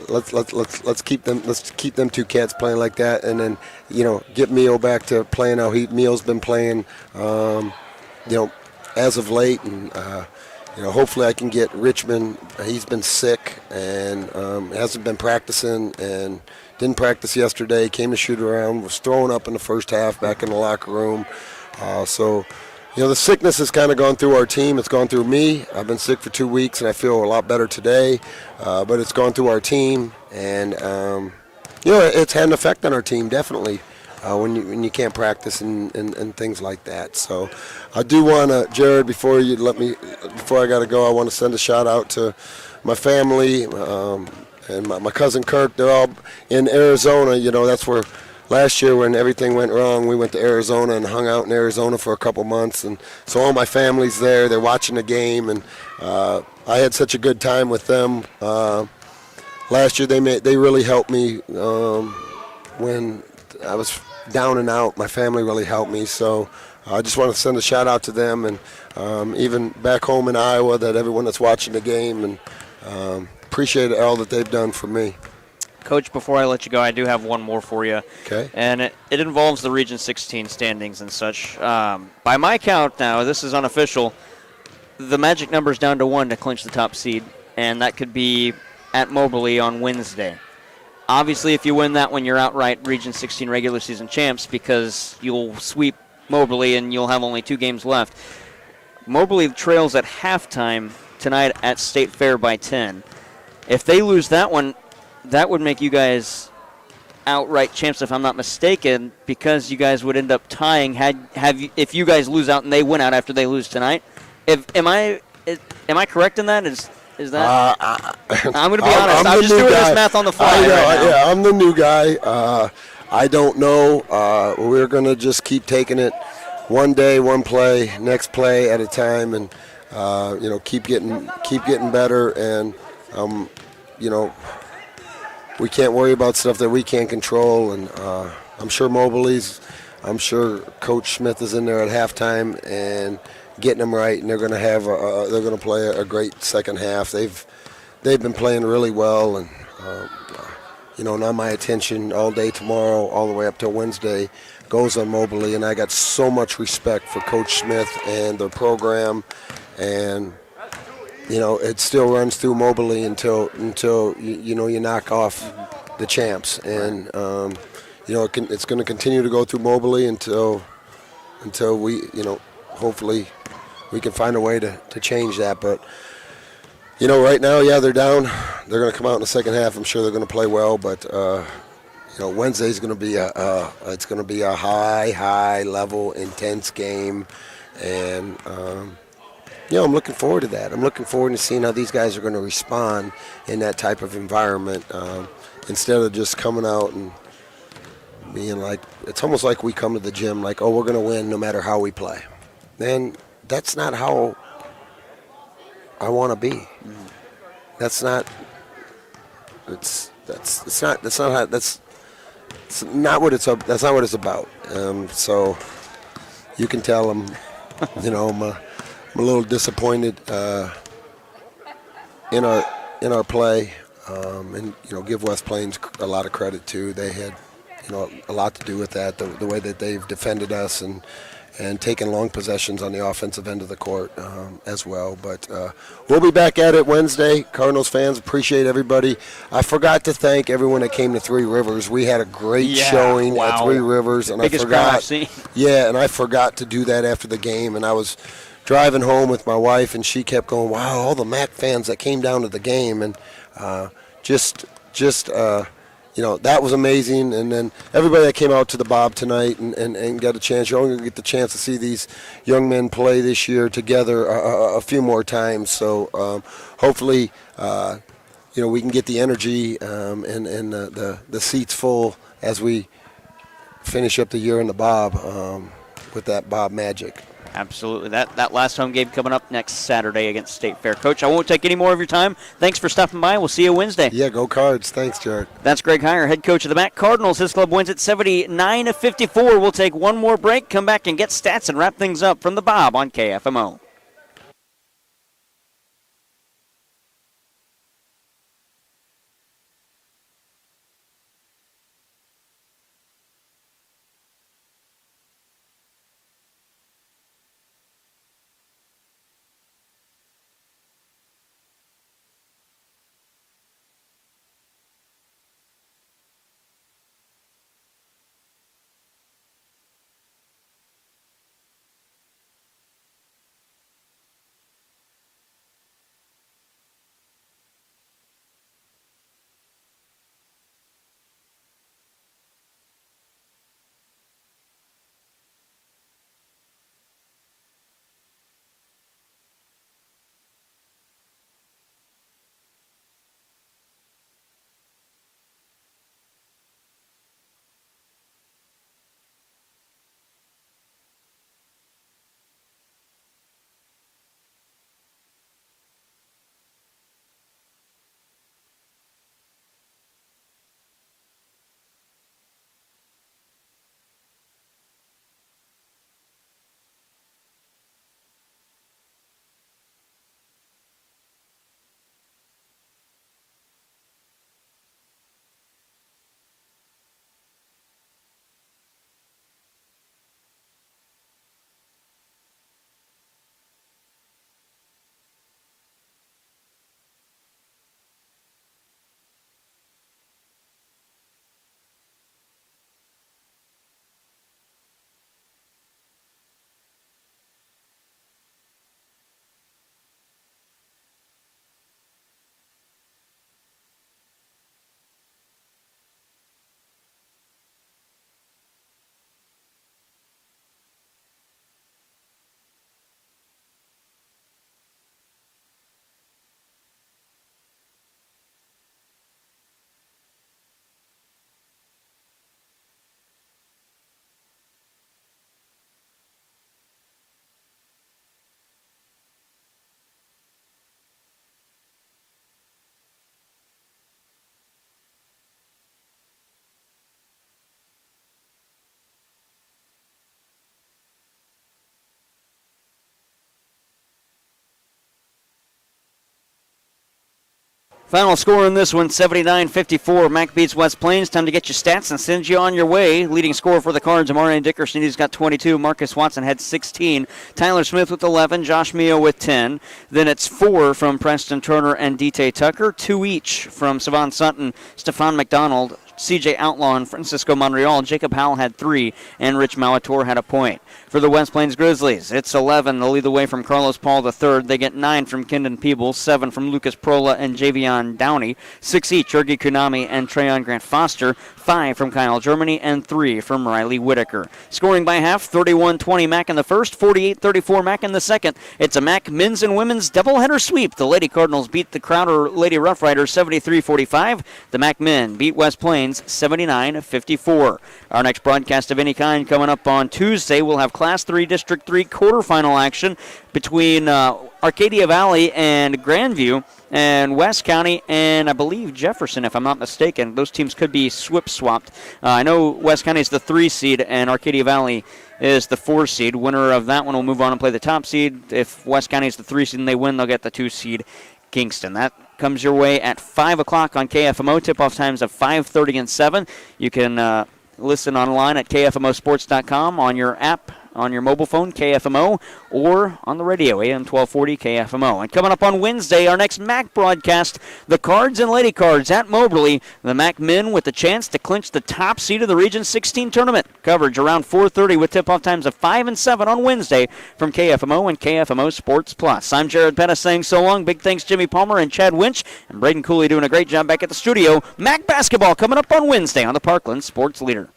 let's keep them 2 cats playing like that, and then get Mio back to playing how Mio's been playing, as of late, and hopefully I can get Richmond. He's been sick and hasn't been practicing and didn't practice yesterday. Came to shoot around, was throwing up in the first half back in the locker room. The sickness has kind of gone through our team. It's gone through me. I've been sick for 2 weeks, and I feel a lot better today. But it's gone through our team, and it's had an effect on our team, definitely, when you can't practice and things like that. So I do want to, Jared, before I got to go, I want to send a shout out to my family and my cousin Kirk. They're all in Arizona. That's where. Last year, when everything went wrong, we went to Arizona and hung out in Arizona for a couple months, and so all my family's there. They're watching the game, and I had such a good time with them. Last year, they really helped me when I was down and out. My family really helped me, so I just want to send a shout out to them, and even back home in Iowa, that everyone that's watching the game, and appreciate all that they've done for me. Coach, before I let you go, I do have one more for you. Okay. And it involves the Region 16 standings and such. By my count now, this is unofficial, the magic number's down to 1 to clinch the top seed, and that could be at Moberly on Wednesday. Obviously, if you win that one, you're outright Region 16 regular season champs, because you'll sweep Moberly and you'll have only 2 games left. Moberly trails at halftime tonight at State Fair by 10. If they lose that one, that would make you guys outright champs, if I'm not mistaken, because you guys would end up tying if you guys lose out and they win out after they lose tonight. Am I correct in that? Is that? I'm going to be honest. I'm just doing this math on the fly right now. Yeah, I'm the new guy. I don't know. We're going to just keep taking it one day, one play, next play at a time, and keep getting better. And we can't worry about stuff that we can't control, and I'm sure Coach Smith is in there at halftime and getting them right, and they're going to play a great second half. They've been playing really well, and now my attention all day tomorrow, all the way up till Wednesday, goes on Moberly, and I got so much respect for Coach Smith and their program, and it still runs through Moberly until you knock off the champs, and it's going to continue to go through Moberly until we hopefully we can find a way to change that. But Right now, yeah, they're down. They're going to come out in the second half. I'm sure they're going to play well, but Wednesday's going to be it's going to be a high level, intense game, and I'm looking forward to that. I'm looking forward to seeing how these guys are going to respond in that type of environment, instead of just coming out and being like, it's almost like we come to the gym like, oh, we're going to win no matter how we play. And that's not how I want to be. That's not what it's about. So you can tell I'm a little disappointed in our play, and give West Plains a lot of credit too. They had a lot to do with that, the way that they've defended us and taken long possessions on the offensive end of the court as well. But we'll be back at it Wednesday. Cardinals fans, appreciate everybody. I forgot to thank everyone that came to Three Rivers. We had a great showing at Three Rivers, and Biggest I forgot. crowd I've seen. Yeah, and I forgot to do that after the game, and I was driving home with my wife, and she kept going, "Wow, all the MAC fans that came down to the game," and that was amazing. And then everybody that came out to the Bob tonight and got a chance. You're only going to get the chance to see these young men play this year together a few more times. So hopefully, we can get the energy and the seats full as we finish up the year in the Bob with that Bob magic. Absolutely. That last home game coming up next Saturday against State Fair. Coach, I won't take any more of your time. Thanks for stopping by. We'll see you Wednesday. Yeah, go Cards. Thanks, Jared. That's Greg Heyer, head coach of the MAC Cardinals. His club wins at 79-54. We'll take one more break, come back and get stats and wrap things up from the Bob on KFMO. Final score in this one, 79-54. MAC beats West Plains. Time to get your stats and send you on your way. Leading scorer for the Cards, Amarian Dickerson. He's got 22. Marcus Watson had 16. Tyler Smith with 11. Josh Mio with 10. Then it's 4 from Preston Turner and DT Tucker. 2 each from Savon Sutton, Stephon McDonald, CJ Outlaw and Francisco Montreal. Jacob Howell had 3, and Rich Malator had a point. For the West Plains Grizzlies, it's 11. They'll lead the way from Carlos Paul III. They get 9 from Kendon Peebles, 7 from Lucas Prola and Javion Downey, 6 each, Ergi Kunami and Treyon Grant Foster, 5 from Kyle Germany, and 3 from Riley Whitaker. Scoring by half, 31-20 Mac in the first, 48-34 Mac in the second. It's a Mac men's and women's doubleheader sweep. The Lady Cardinals beat the Crowder Lady Rough Riders 73-45. The Mac men beat West Plains 79-54. Our next broadcast of any kind coming up on Tuesday. We'll have Class 3 District 3 quarterfinal action between Arcadia Valley and Grandview, and West County and I believe Jefferson, if I'm not mistaken. Those teams could be swapped. I know West County is the 3 seed and Arcadia Valley is the 4 seed. Winner of that one will move on and play the top seed. If West County is the 3 seed and they win, they'll get the 2 seed Kingston. That comes your way at 5 o'clock on KFMO. Tip-off times of 5:30 and 7. You can listen online at KFMOsports.com on your app, on your mobile phone, KFMO, or on the radio, AM 1240 KFMO. And coming up on Wednesday, our next MAC broadcast, the Cards and Lady Cards at Moberly. The MAC men with the chance to clinch the top seed of the Region 16 tournament. Coverage around 4:30 with tip-off times of 5 and 7 on Wednesday from KFMO and KFMO Sports Plus. I'm Jared Pettis saying so long. Big thanks Jimmy Palmer and Chad Winch, and Braden Cooley doing a great job back at the studio. MAC basketball coming up on Wednesday on the Parkland Sports Leader.